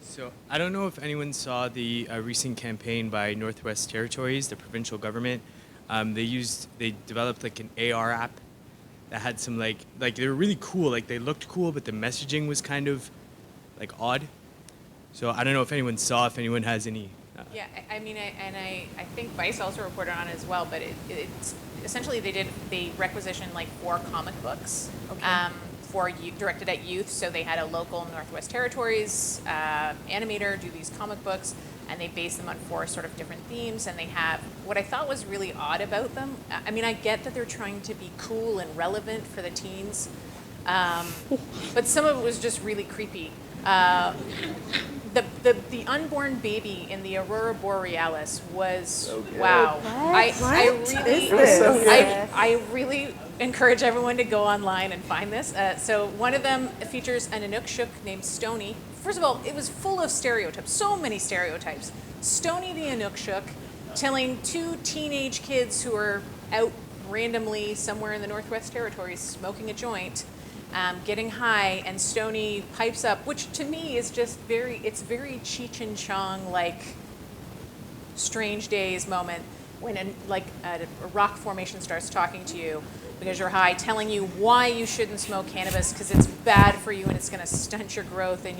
So I don't know if anyone saw the recent campaign by Northwest Territories, the provincial government. They developed an AR app that had some they were really cool. They looked cool, but the messaging was kind of odd. So I don't know if anyone saw, if anyone has any. Yeah, I think Vice also reported on it as well, but it's essentially they requisitioned 4 comic books. Okay. Directed at youth, so they had a local Northwest Territories animator do these comic books, and they based them on 4 sort of different themes, and they have, what I thought was really odd about them, I get that they're trying to be cool and relevant for the teens, but some of it was just really creepy. The unborn baby in the Aurora Borealis was wow. I really encourage everyone to go online and find this. So one of them features an Inukshuk named Stony. First of all, it was full of stereotypes, so many stereotypes. Stony the Inukshuk telling 2 teenage kids who are out randomly somewhere in the Northwest Territories smoking a joint, getting high, and Stony pipes up, which to me is just very Cheech and Chong, Strange Days moment, when a rock formation starts talking to you. because you're high, telling you why you shouldn't smoke cannabis because it's bad for you and it's going to stunt your growth and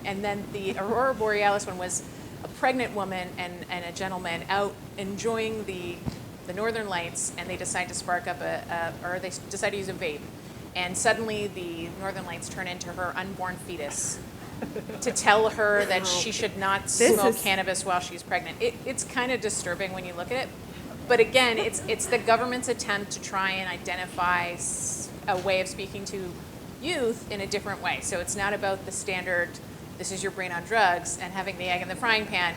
and then the Aurora Borealis one was a pregnant woman and a gentleman out enjoying the northern lights, and they decide to spark up or they decide to use a vape, and suddenly the northern lights turn into her unborn fetus to tell her that she should not smoke cannabis while she's pregnant. It's kind of disturbing when you look at it. But again, it's the government's attempt to try and identify a way of speaking to youth in a different way. So it's not about the standard, this is your brain on drugs, and having the egg in the frying pan.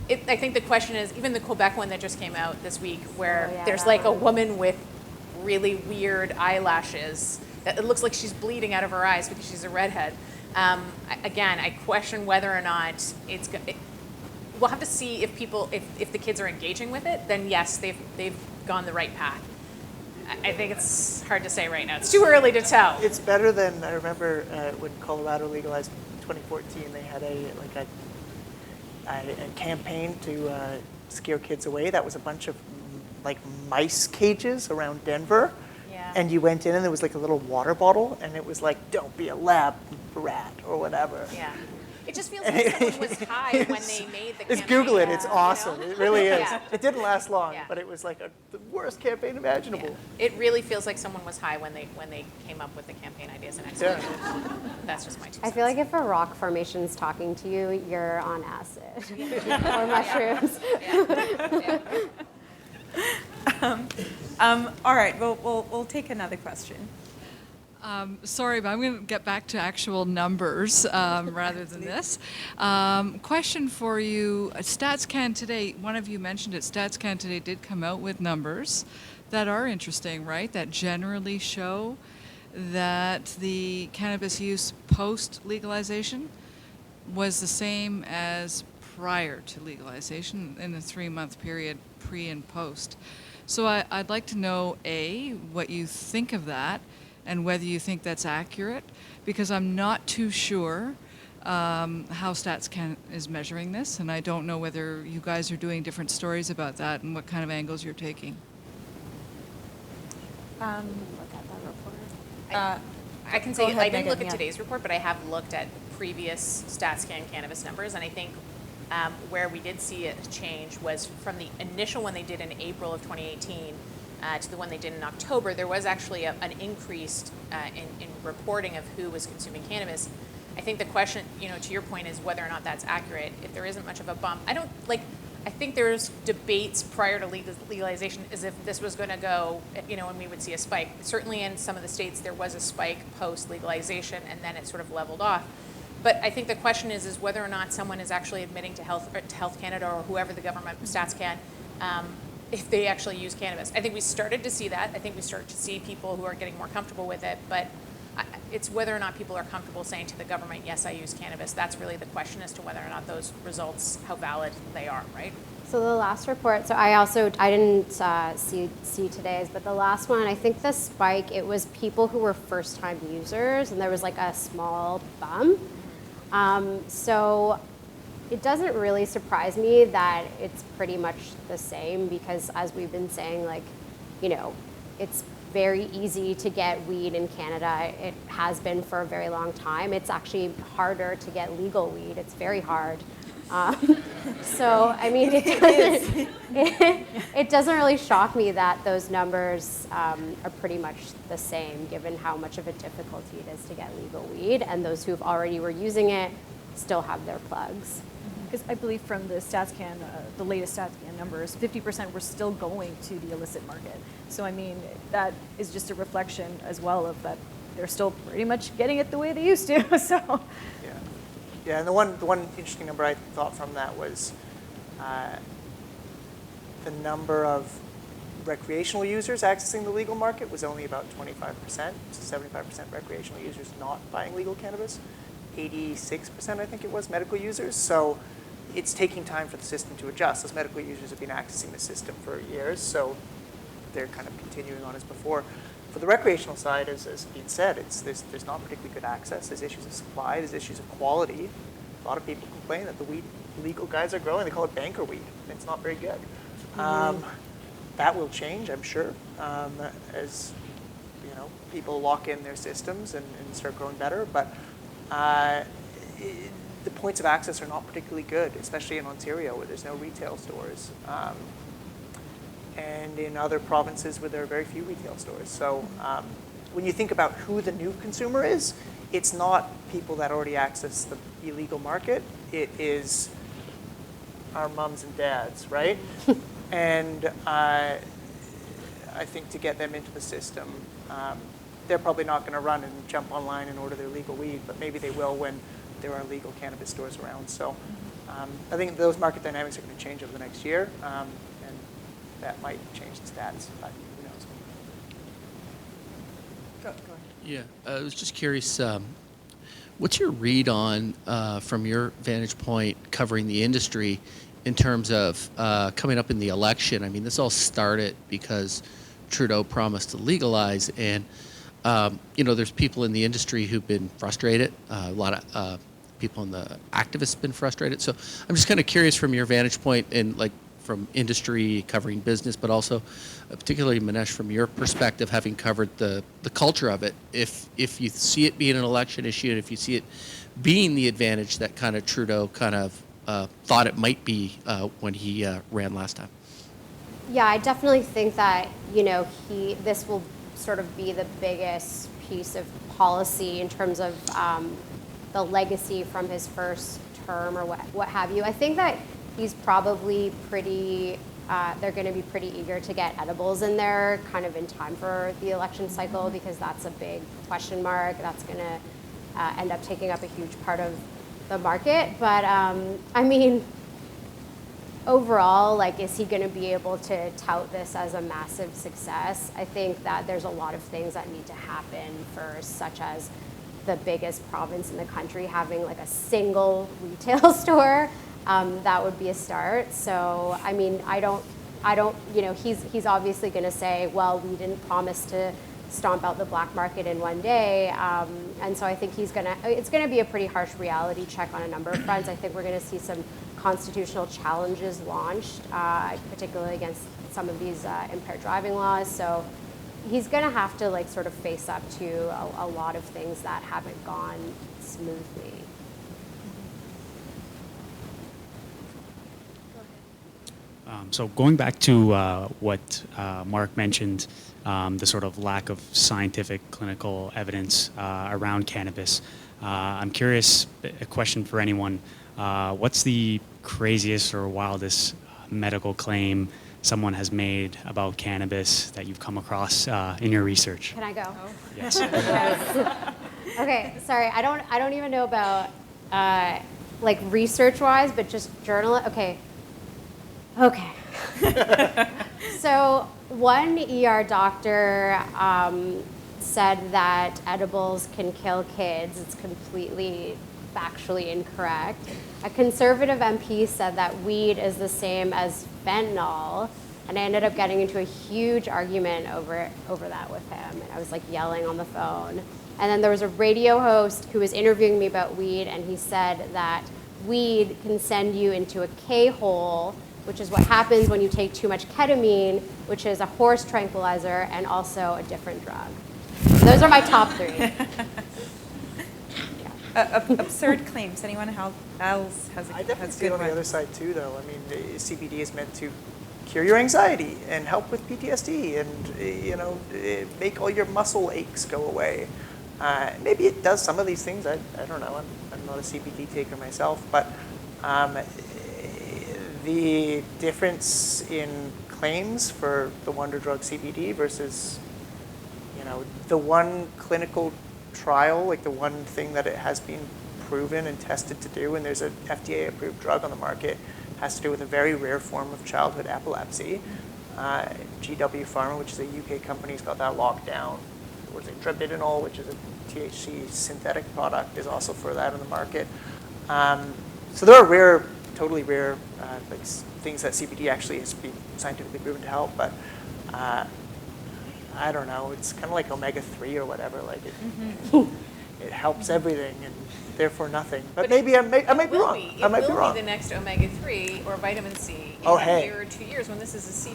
I think the question is, even the Quebec one that just came out this week, where there's like a woman with really weird eyelashes, that it looks like she's bleeding out of her eyes because she's a redhead. Again, I question whether or not we'll have to see if the kids are engaging with it, then yes, they've gone the right path. I think it's hard to say right now. It's too early to tell. It's better than, I remember when Colorado legalized in 2014, they had a campaign to scare kids away. That was a bunch of like mice cages around Denver. Yeah. And you went in and there was like a little water bottle and it was like, don't be a lab rat or whatever. Yeah. It just feels like someone was high when they made the campaign. Just Google it, it's awesome. You know? It really is. Yeah. It didn't last long, Yeah. but it was like the worst campaign imaginable. Yeah. It really feels like someone was high when they came up with the campaign ideas and executed. That's just my 2 cents. I feel like if a rock formation's talking to you, you're on acid or mushrooms. All right, we'll take another question. Sorry, but I'm going to get back to actual numbers rather than this. Question for you. StatsCan today, one of you mentioned it, StatsCan today did come out with numbers that are interesting, right? That generally show that the cannabis use post-legalization was the same as prior to legalization in the 3-month period pre and post. So I'd like to know, A, what you think of that, and whether you think that's accurate, because I'm not too sure how StatsCan is measuring this, and I don't know whether you guys are doing different stories about that and what kind of angles you're taking. Look at that report. I can say I didn't look at today's report, but I have looked at previous StatsCan cannabis numbers, and I think where we did see a change was from the initial one they did in April of 2018 to the one they did in October. There was actually an increase in reporting of who was consuming cannabis. I think the question, to your point, is whether or not that's accurate. If there isn't much of a bump, I think there's debates prior to legalization as if this was going to go, and we would see a spike. Certainly in some of the states there was a spike post-legalization, and then it sort of leveled off. But I think the question is whether or not someone is actually admitting to Health Canada or whoever the government stats can, if they actually use cannabis. I think we started to see that. I think we start to see people who are getting more comfortable with it, but it's whether or not people are comfortable saying to the government, yes, I use cannabis. That's really the question as to whether or not those results, how valid they are, right? So the last report, so I didn't see today's, but the last one, I think the spike, it was people who were first-time users, and there was like a small bump. So it doesn't really surprise me that it's pretty much the same, because as we've been saying, it's very easy to get weed in Canada. It has been for a very long time. It's actually harder to get legal weed. It's very hard. So, I mean, it doesn't really shock me that those numbers are pretty much the same, given how much of a difficulty it is to get legal weed, and those who already were using it still have their plugs. Because I believe from the StatsCan, the latest StatsCan numbers, 50% were still going to the illicit market. So I mean, that is just a reflection as well of that they're still pretty much getting it the way they used to. So. Yeah, and the one interesting number I thought from that was the number of recreational users accessing the legal market was only about 25%, so 75% recreational users not buying legal cannabis, 86% I think it was medical users. So it's taking time for the system to adjust. Those medical users have been accessing the system for years, so they're kind of continuing on as before. For the recreational side, as Dean said, there's not particularly good access. There's issues of supply. There's issues of quality. A lot of people complain that the weed legal guys are growing. They call it banker weed. It's not very good. That will change, I'm sure, as people lock in their systems and start growing better. But the points of access are not particularly good, especially in Ontario where there's no retail stores. And in other provinces where there are very few retail stores. So when you think about who the new consumer is, it's not people that already access the illegal market. It is our moms and dads, right? And I think to get them into the system, they're probably not going to run and jump online and order their legal weed, but maybe they will when there are legal cannabis stores around. So I think those market dynamics are going to change over the next year, and that might change the stats, but who knows? Go ahead. Yeah, I was just curious, what's your read on, from your vantage point, covering the industry in terms of coming up in the election? I mean, this all started because Trudeau promised to legalize, and there's people in the industry who've been frustrated. A lot of people in the activists have been frustrated. So I'm just kind of curious from your vantage point, and like from industry covering business, but also particularly Manesh, from your perspective, having covered the culture of it, if you see it being an election issue, and if you see it being the advantage that kind of Trudeau kind of thought it might be when he ran last time. Yeah, I definitely think that, this will sort of be the biggest piece of policy in terms of the legacy from his first term or what have you. I think that he's probably they're going to be pretty eager to get edibles in there kind of in time for the election cycle, because that's a big question mark. That's going to end up taking up a huge part of the market. But overall, is he going to be able to tout this as a massive success? I think that there's a lot of things that need to happen first, such as the biggest province in the country having a single retail store. That would be a start. So, he's obviously going to say, well, we didn't promise to stomp out the black market in one day. And so I think it's going to be a pretty harsh reality check on a number of fronts. I think we're going to see some constitutional challenges launched, particularly against some of these impaired driving laws. So he's going to have to sort of face up to a lot of things that haven't gone smoothly. So going back to what Mark mentioned, the sort of lack of scientific clinical evidence around cannabis, I'm curious, a question for anyone, what's the craziest or wildest medical claim someone has made about cannabis that you've come across in your research? Can I go? Oh. Yes. Okay, sorry, I don't even know about research-wise, but just journal. Okay. So one ER doctor said that edibles can kill kids. It's completely factually incorrect. A conservative MP said that weed is the same as fentanyl, and I ended up getting into a huge argument over that with him, and I was yelling on the phone. And then there was a radio host who was interviewing me about weed, and he said that weed can send you into a K-hole, which is what happens when you take too much ketamine, which is a horse tranquilizer and also a different drug. Those are my top three. Absurd claims. Anyone else has I definitely has see it on one? the other side too, though. CBD is meant to cure your anxiety and help with PTSD and make all your muscle aches go away. Maybe it does some of these things. I don't know. I'm not a CBD taker myself, but the difference in claims for the wonder drug CBD versus the one clinical trial, the one thing that it has been proven and tested to do, and there's an FDA-approved drug on the market, has to do with a very rare form of childhood epilepsy. GW Pharma, which is a UK company, has got that locked down. Whereas Dronabinol, which is a THC synthetic product, is also for that on the market. So there are rare, totally rare things that CBD actually has been scientifically proven to help, but I don't know. It's kind of like omega-3 or whatever. it helps everything and therefore nothing. But maybe I might be wrong. I might be It will wrong. be the next omega-3 or vitamin C in Oh, a hey. year or 2 years when this is a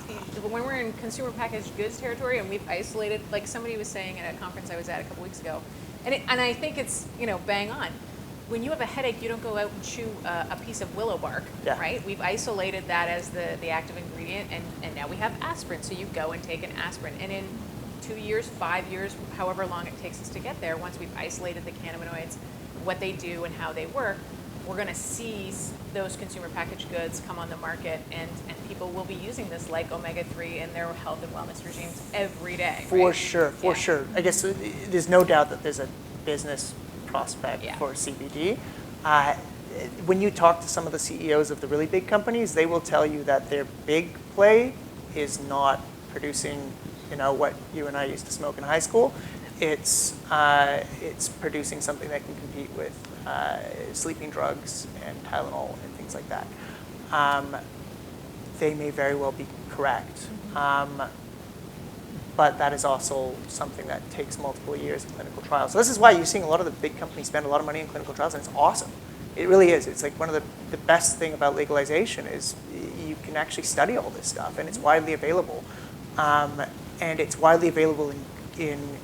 when we're in consumer packaged goods territory and we've isolated, like somebody was saying at a conference I was at a couple weeks ago, and I think it's, bang on. When you have a headache, you don't go out and chew a piece of willow bark, Yeah. right? We've isolated that as the active ingredient, and now we have aspirin, so you go and take an aspirin. And in 2 years, 5 years, however long it takes us to get there, once we've isolated the cannabinoids, what they do and how they work, we're going to see those consumer packaged goods come on the market, and people will be using this like omega-3 in their health and wellness regimes every day. For right? sure, for Yeah. sure. I guess there's no doubt that there's a business prospect Yeah. for CBD. When you talk to some of the CEOs of the really big companies, they will tell you that their big play is not producing, what you and I used to smoke in high school. It's producing something that can compete with sleeping drugs and Tylenol and things like that. They may very well be correct. But that is also something that takes multiple years of clinical trials. So this is why you're seeing a lot of the big companies spend a lot of money in clinical trials, and it's awesome. It really is. It's like one of the best thing about legalization is you can actually study all this stuff, and it's widely available. And it's widely available in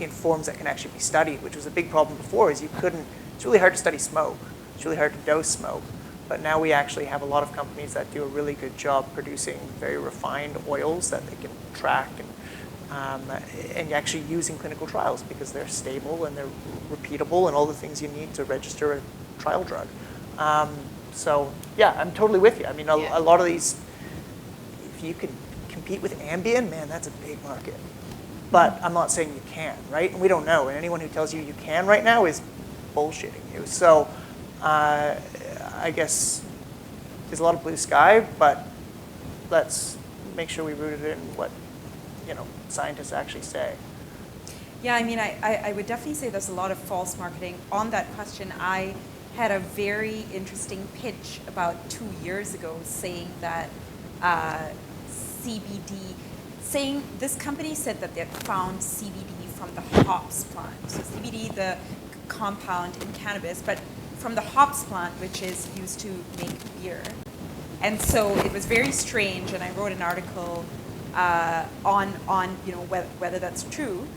forms that can actually be studied, which was a big problem before, is you couldn't, it's really hard to study smoke. It's really hard to dose smoke. But now we actually have a lot of companies that do a really good job producing very refined oils that they can track and actually use in clinical trials because they're stable and they're repeatable and all the things you need to register a trial drug. So yeah, I'm totally with you. I mean, a lot of these, if you can compete with Ambien, man, that's a big market. But I'm not saying you can, right? And we don't know. And anyone who tells you you can right now is bullshitting you. So I guess there's a lot of blue sky, but let's make sure we root it in what scientists actually say. Yeah, I mean, I would definitely say there's a lot of false marketing. On that question, I had a very interesting pitch about 2 years ago saying that this company said that they had found CBD from the hops plant. So CBD, the compound in cannabis, but from the hops plant, which is used to make beer. And so it was very strange, and I wrote an article on whether that's true.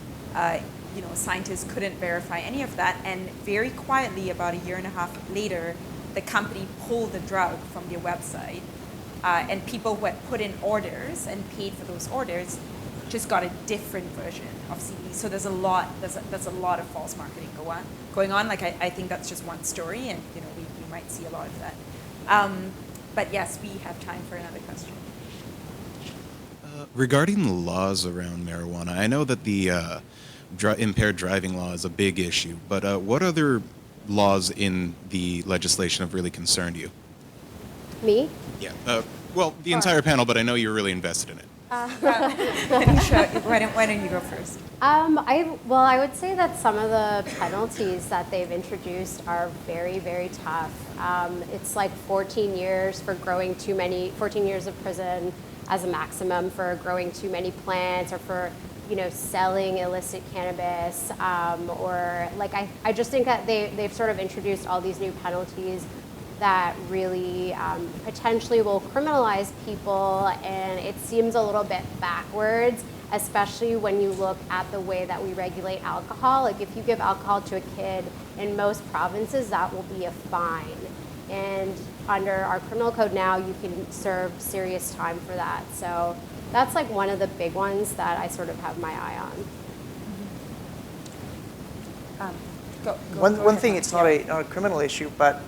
Scientists couldn't verify any of that, and very quietly, about a year and a half later, the company pulled the drug from their website, and people who had put in orders and paid for those orders just got a different version of CBD. So there's a lot of false marketing going on. Like I think that's just one story, and we might see a lot of that. But yes, we have time for another question. Regarding the laws around marijuana, I know that the impaired driving law is a big issue, but what other laws in the legislation have really concerned you? Me? Yeah. Well, the entire panel, but I know you're really invested in it. Manisha, why don't you go first? I would say that some of the penalties that they've introduced are very, very tough. It's like 14 years for growing 14 years of prison as a maximum for growing too many plants or for, selling illicit cannabis. I just think that they've sort of introduced all these new penalties that really potentially will criminalize people, and it seems a little bit backwards, especially when you look at the way that we regulate alcohol. Like if you give alcohol to a kid in most provinces, that will be a fine. And under our criminal code now, you can serve serious time for that. So that's like one of the big ones that I sort of have my eye on. One thing, it's not a criminal issue, but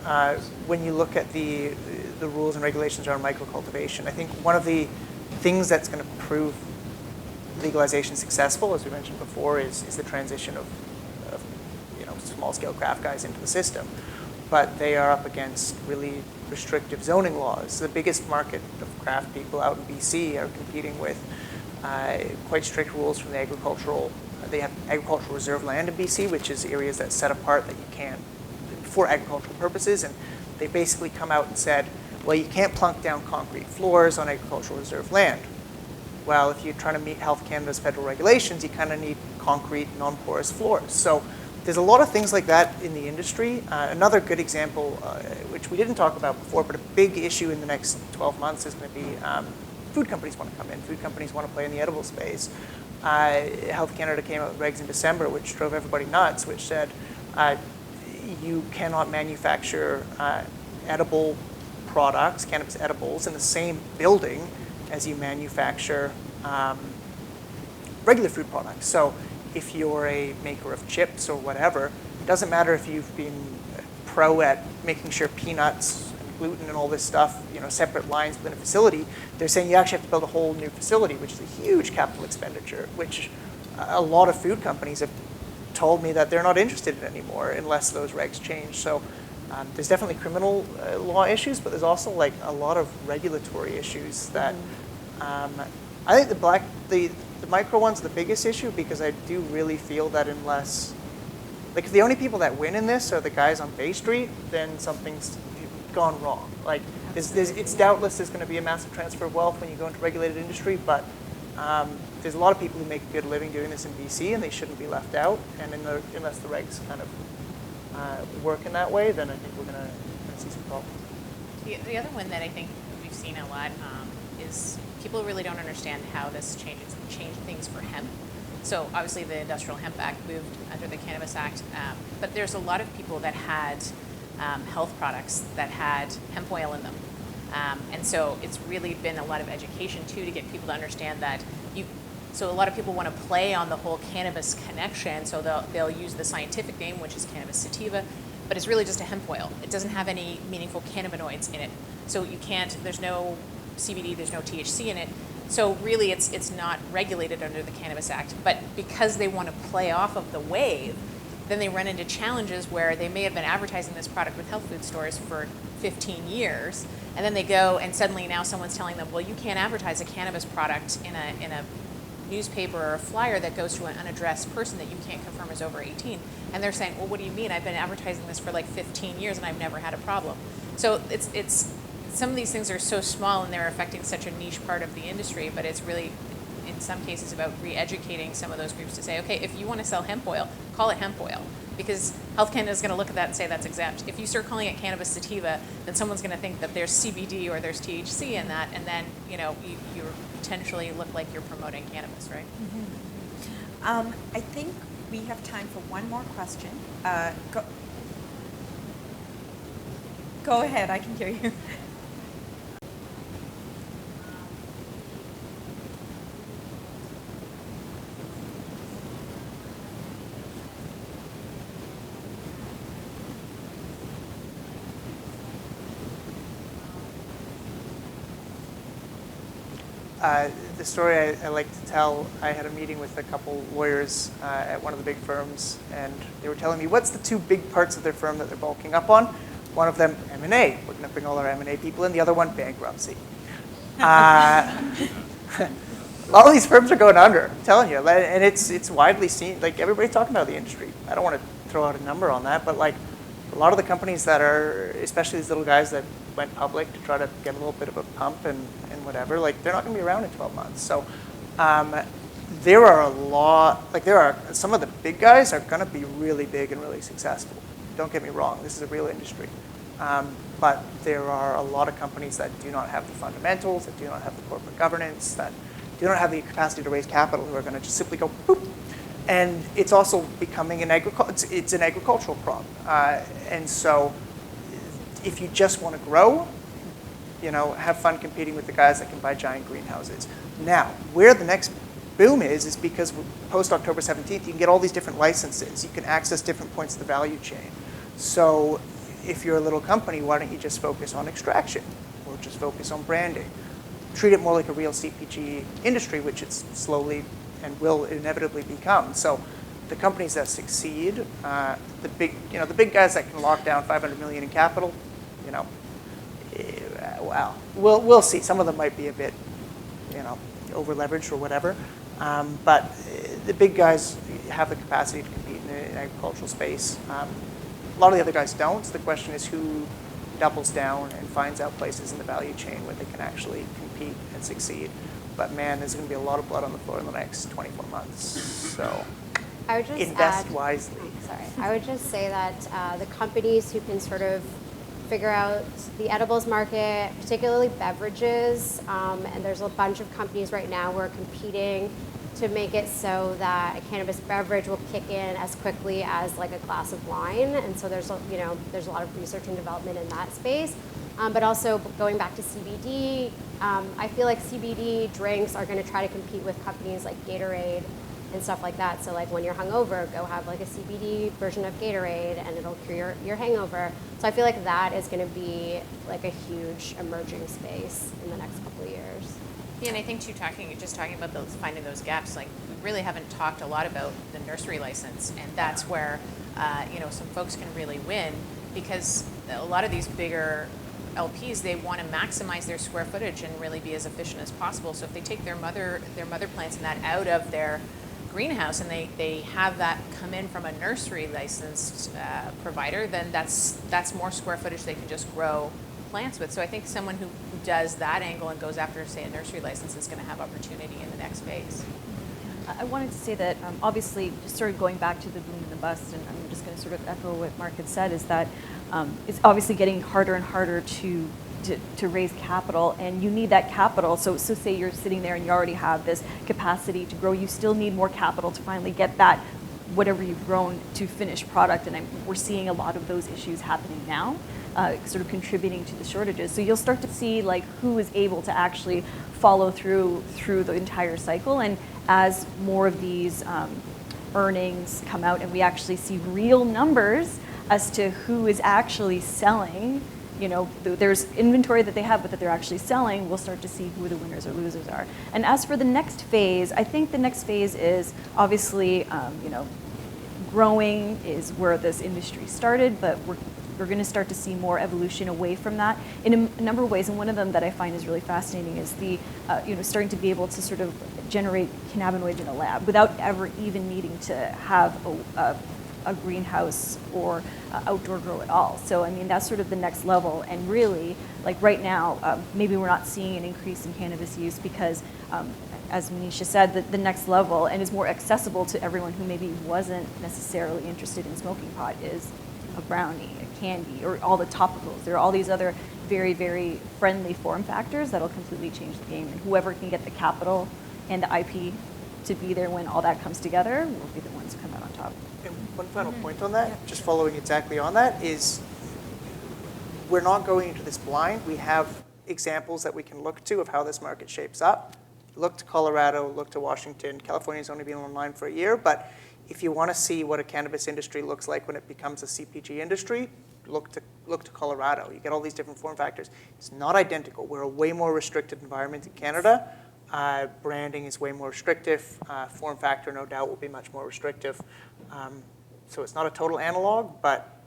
when you look at the rules and regulations around microcultivation, I think one of the things that's going to prove legalization successful, as we mentioned before, is the transition of small-scale craft guys into the system. But they are up against really restrictive zoning laws. The biggest market of craft people out in BC are competing with quite strict rules from the agricultural. They have agricultural reserve land in BC, which is areas that set apart that you can for agricultural purposes. And they basically come out and said, well, you can't plunk down concrete floors on agricultural reserve land. Well, if you're trying to meet Health Canada's federal regulations, you kind of need concrete, non-porous floors. So there's a lot of things like that in the industry. Another good example, which we didn't talk about before, but a big issue in the next 12 months is going to be food companies want to come in. Food companies want to play in the edible space. Health Canada came out with regs in December, which drove everybody nuts, which said you cannot manufacture edible products, cannabis edibles, in the same building as you manufacture regular food products. So if you're a maker of chips or whatever, it doesn't matter if you've been pro at making sure peanuts and gluten and all this stuff, separate lines within a facility. They're saying you actually have to build a whole new facility, which is a huge capital expenditure, which a lot of food companies have told me that they're not interested in anymore unless those regs change. So there's definitely criminal law issues, but there's also like a lot of regulatory issues that I think the micro one's the biggest issue, because I do really feel that unless, like, if the only people that win in this are the guys on Bay Street, then something's gone wrong. Like, it's doubtless there's going to be a massive transfer of wealth when you go into regulated industry, but there's a lot of people who make a good living doing this in BC, and they shouldn't be left out. And unless the regs kind of work in that way, then I think we're going to see some problems. The other one that I think we've seen a lot is people really don't understand how this changed things for hemp. So obviously the Industrial Hemp Act moved under the Cannabis Act, but there's a lot of people that had health products that had hemp oil in them. And so it's really been a lot of education too to get people to understand that so a lot of people want to play on the whole cannabis connection, so they'll use the scientific name, which is cannabis sativa, but it's really just a hemp oil. It doesn't have any meaningful cannabinoids in it. So you can't, there's no CBD, there's no THC in it. So really it's not regulated under the Cannabis Act, but because they want to play off of the wave, then they run into challenges where they may have been advertising this product with health food stores for 15 years, and then they go and suddenly now someone's telling them, well, you can't advertise a cannabis product in a newspaper or a flyer that goes to an unaddressed person that you can't confirm is over 18. And they're saying, well, what do you mean? I've been advertising this for like 15 years and I've never had a problem. So it's some of these things are so small and they're affecting such a niche part of the industry, but it's really, in some cases, about re-educating some of those groups to say, okay, if you want to sell hemp oil, call it hemp oil. Because Health Canada is going to look at that and say that's exempt. If you start calling it cannabis sativa, then someone's going to think that there's CBD or there's THC in that, and then you potentially look like you're promoting cannabis, right? Mm-hmm. I think we have time for one more question. Go ahead, I can hear you. The story I like to tell, I had a meeting with a couple lawyers at one of the big firms, and they were telling me what's the two big parts of their firm that they're bulking up on. One of them, M&A. We're going to bring all our M&A people in. The other one, bankruptcy. All these firms are going under, I'm telling you. And it's widely seen. Like, everybody's talking about the industry. I don't want to throw out a number on that, but like a lot of the companies that are, especially these little guys that went public to try to get a little bit of a pump and whatever, like, they're not going to be around in 12 months. So there are some of the big guys are going to be really big and really successful. Don't get me wrong, this is a real industry. But there are a lot of companies that do not have the fundamentals, that do not have the corporate governance, that do not have the capacity to raise capital, who are going to just simply go boop. And it's also becoming an agricultural problem. And so if you just want to grow, have fun competing with the guys that can buy giant greenhouses. Now, where the next boom is because post-October 17th, you can get all these different licenses. You can access different points of the value chain. So if you're a little company, why don't you just focus on extraction or just focus on branding? Treat it more like a real CPG industry, which it's slowly and will inevitably become. So the companies that succeed, the big guys that can lock down $500 million in capital, wow, we'll see. Some of them might be a bit, over leveraged or whatever, but the big guys have the capacity to compete in an agricultural space. A lot of the other guys don't. So the question is who doubles down and finds out places in the value chain where they can actually compete and succeed. But man, there's going to be a lot of blood on the floor in the next 24 months. So I would just invest add, wisely. Sorry, I would just say that the companies who can sort of figure out the edibles market, particularly beverages, and there's a bunch of companies right now who are competing to make it so that a cannabis beverage will kick in as quickly as like a glass of wine. And so there's a lot of research and development in that space. But also going back to CBD, I feel like CBD drinks are going to try to compete with companies like Gatorade and stuff like that. So like when you're hungover, go have like a CBD version of Gatorade and it'll cure your hangover. So I feel like that is going to be like a huge emerging space in the next couple of years. Yeah, and I think too, talking about finding those gaps, like we really haven't talked a lot about the nursery license, and that's where some folks can really win, because a lot of these bigger LPs, they want to maximize their square footage and really be as efficient as possible. So if they take their mother plants and that out of their greenhouse and they have that come in from a nursery licensed provider, then that's more square footage they can just grow plants with. So I think someone who does that angle and goes after, say, a nursery license is going to have opportunity in the next phase. I wanted to say that obviously, just sort of going back to the boom and the bust, and I'm just going to sort of echo what Mark had said, is that it's obviously getting harder and harder to raise capital, and you need that capital. So say you're sitting there and you already have this capacity to grow, you still need more capital to finally get that whatever you've grown to finished product, and we're seeing a lot of those issues happening now. Sort of contributing to the shortages. So you'll start to see like who is able to actually follow through the entire cycle. And as more of these earnings come out and we actually see real numbers as to who is actually selling, there's inventory that they have, but that they're actually selling, we'll start to see who the winners or losers are. And as for the next phase, I think the next phase is obviously, growing is where this industry started, but we're going to start to see more evolution away from that in a number of ways. And one of them that I find is really fascinating is the, starting to be able to sort of generate cannabinoids in a lab without ever even needing to have a greenhouse or outdoor grow at all. So, I mean, that's sort of the next level. And really, like right now, maybe we're not seeing an increase in cannabis use because, as Manisha said, the next level and is more accessible to everyone who maybe wasn't necessarily interested in smoking pot is a brownie, a candy, or all the topicals. There are all these other very, very friendly form factors that'll completely change the game. And whoever can get the capital and the IP to be there when all that comes together will be the ones who come out on top. And one final point on that, just following exactly on that, is we're not going into this blind. We have examples that we can look to of how this market shapes up. Look to Colorado, look to Washington. California's only been online for a year, but if you want to see what a cannabis industry looks like when it becomes a CPG industry, look to Colorado. You get all these different form factors. It's not identical. We're a way more restricted environment in Canada. Branding is way more restrictive. Form factor, no doubt, will be much more restrictive. So it's not a total analog, but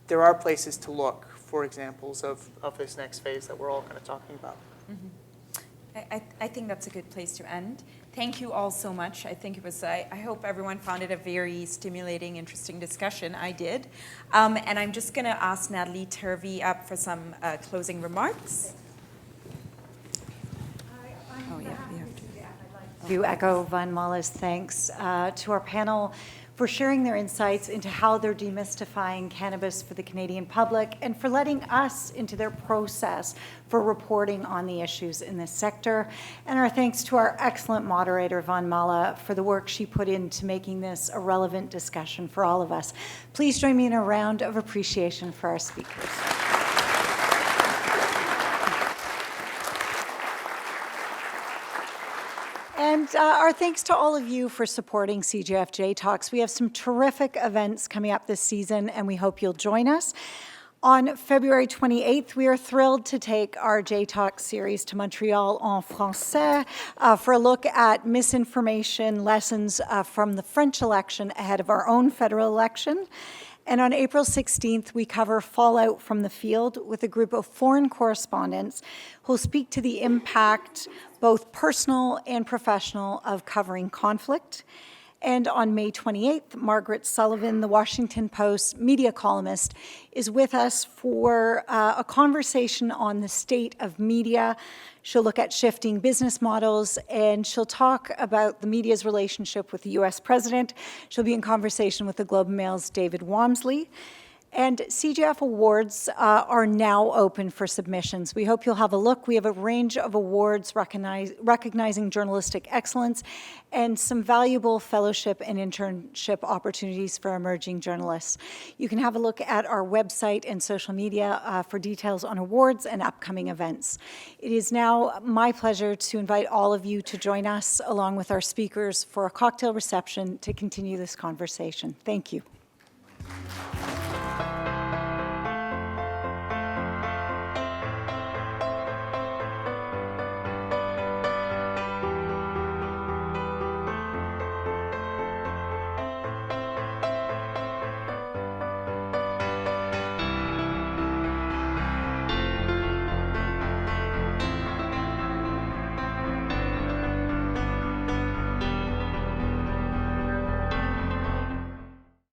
there are places to look for examples of this next phase that we're all kind of talking about. Mm-hmm. I think that's a good place to end. Thank you all so much. I think it was, I hope everyone found it a very stimulating, interesting discussion. I did. And I'm just going to ask Natalie Turvey up for some closing remarks. Oh, yeah, you have to. To echo Vanmala's thanks to our panel for sharing their insights into how they're demystifying cannabis for the Canadian public and for letting us into their process for reporting on the issues in this sector. And our thanks to our excellent moderator, Vanmala, for the work she put into making this a relevant discussion for all of us. Please join me in a round of appreciation for our speakers. And our thanks to all of you for supporting CJFJ Talks. We have some terrific events coming up this season, and we hope you'll join us. On February 28th, we are thrilled to take our J-Talk series to Montreal en français for a look at misinformation lessons from the French election ahead of our own federal election. And on April 16th, we cover fallout from the field with a group of foreign correspondents who'll speak to the impact, both personal and professional, of covering conflict. And on May 28th, Margaret Sullivan, the Washington Post media columnist, is with us for a conversation on the state of media. She'll look at shifting business models, and she'll talk about the media's relationship with the U.S. president. She'll be in conversation with the Globe and Mail's David Wamsley. And CJF awards are now open for submissions. We hope you'll have a look. We have a range of awards recognizing journalistic excellence and some valuable fellowship and internship opportunities for emerging journalists. You can have a look at our website and social media for details on awards and upcoming events. It is now my pleasure to invite all of you to join us along with our speakers for a cocktail reception to continue this conversation. Thank you.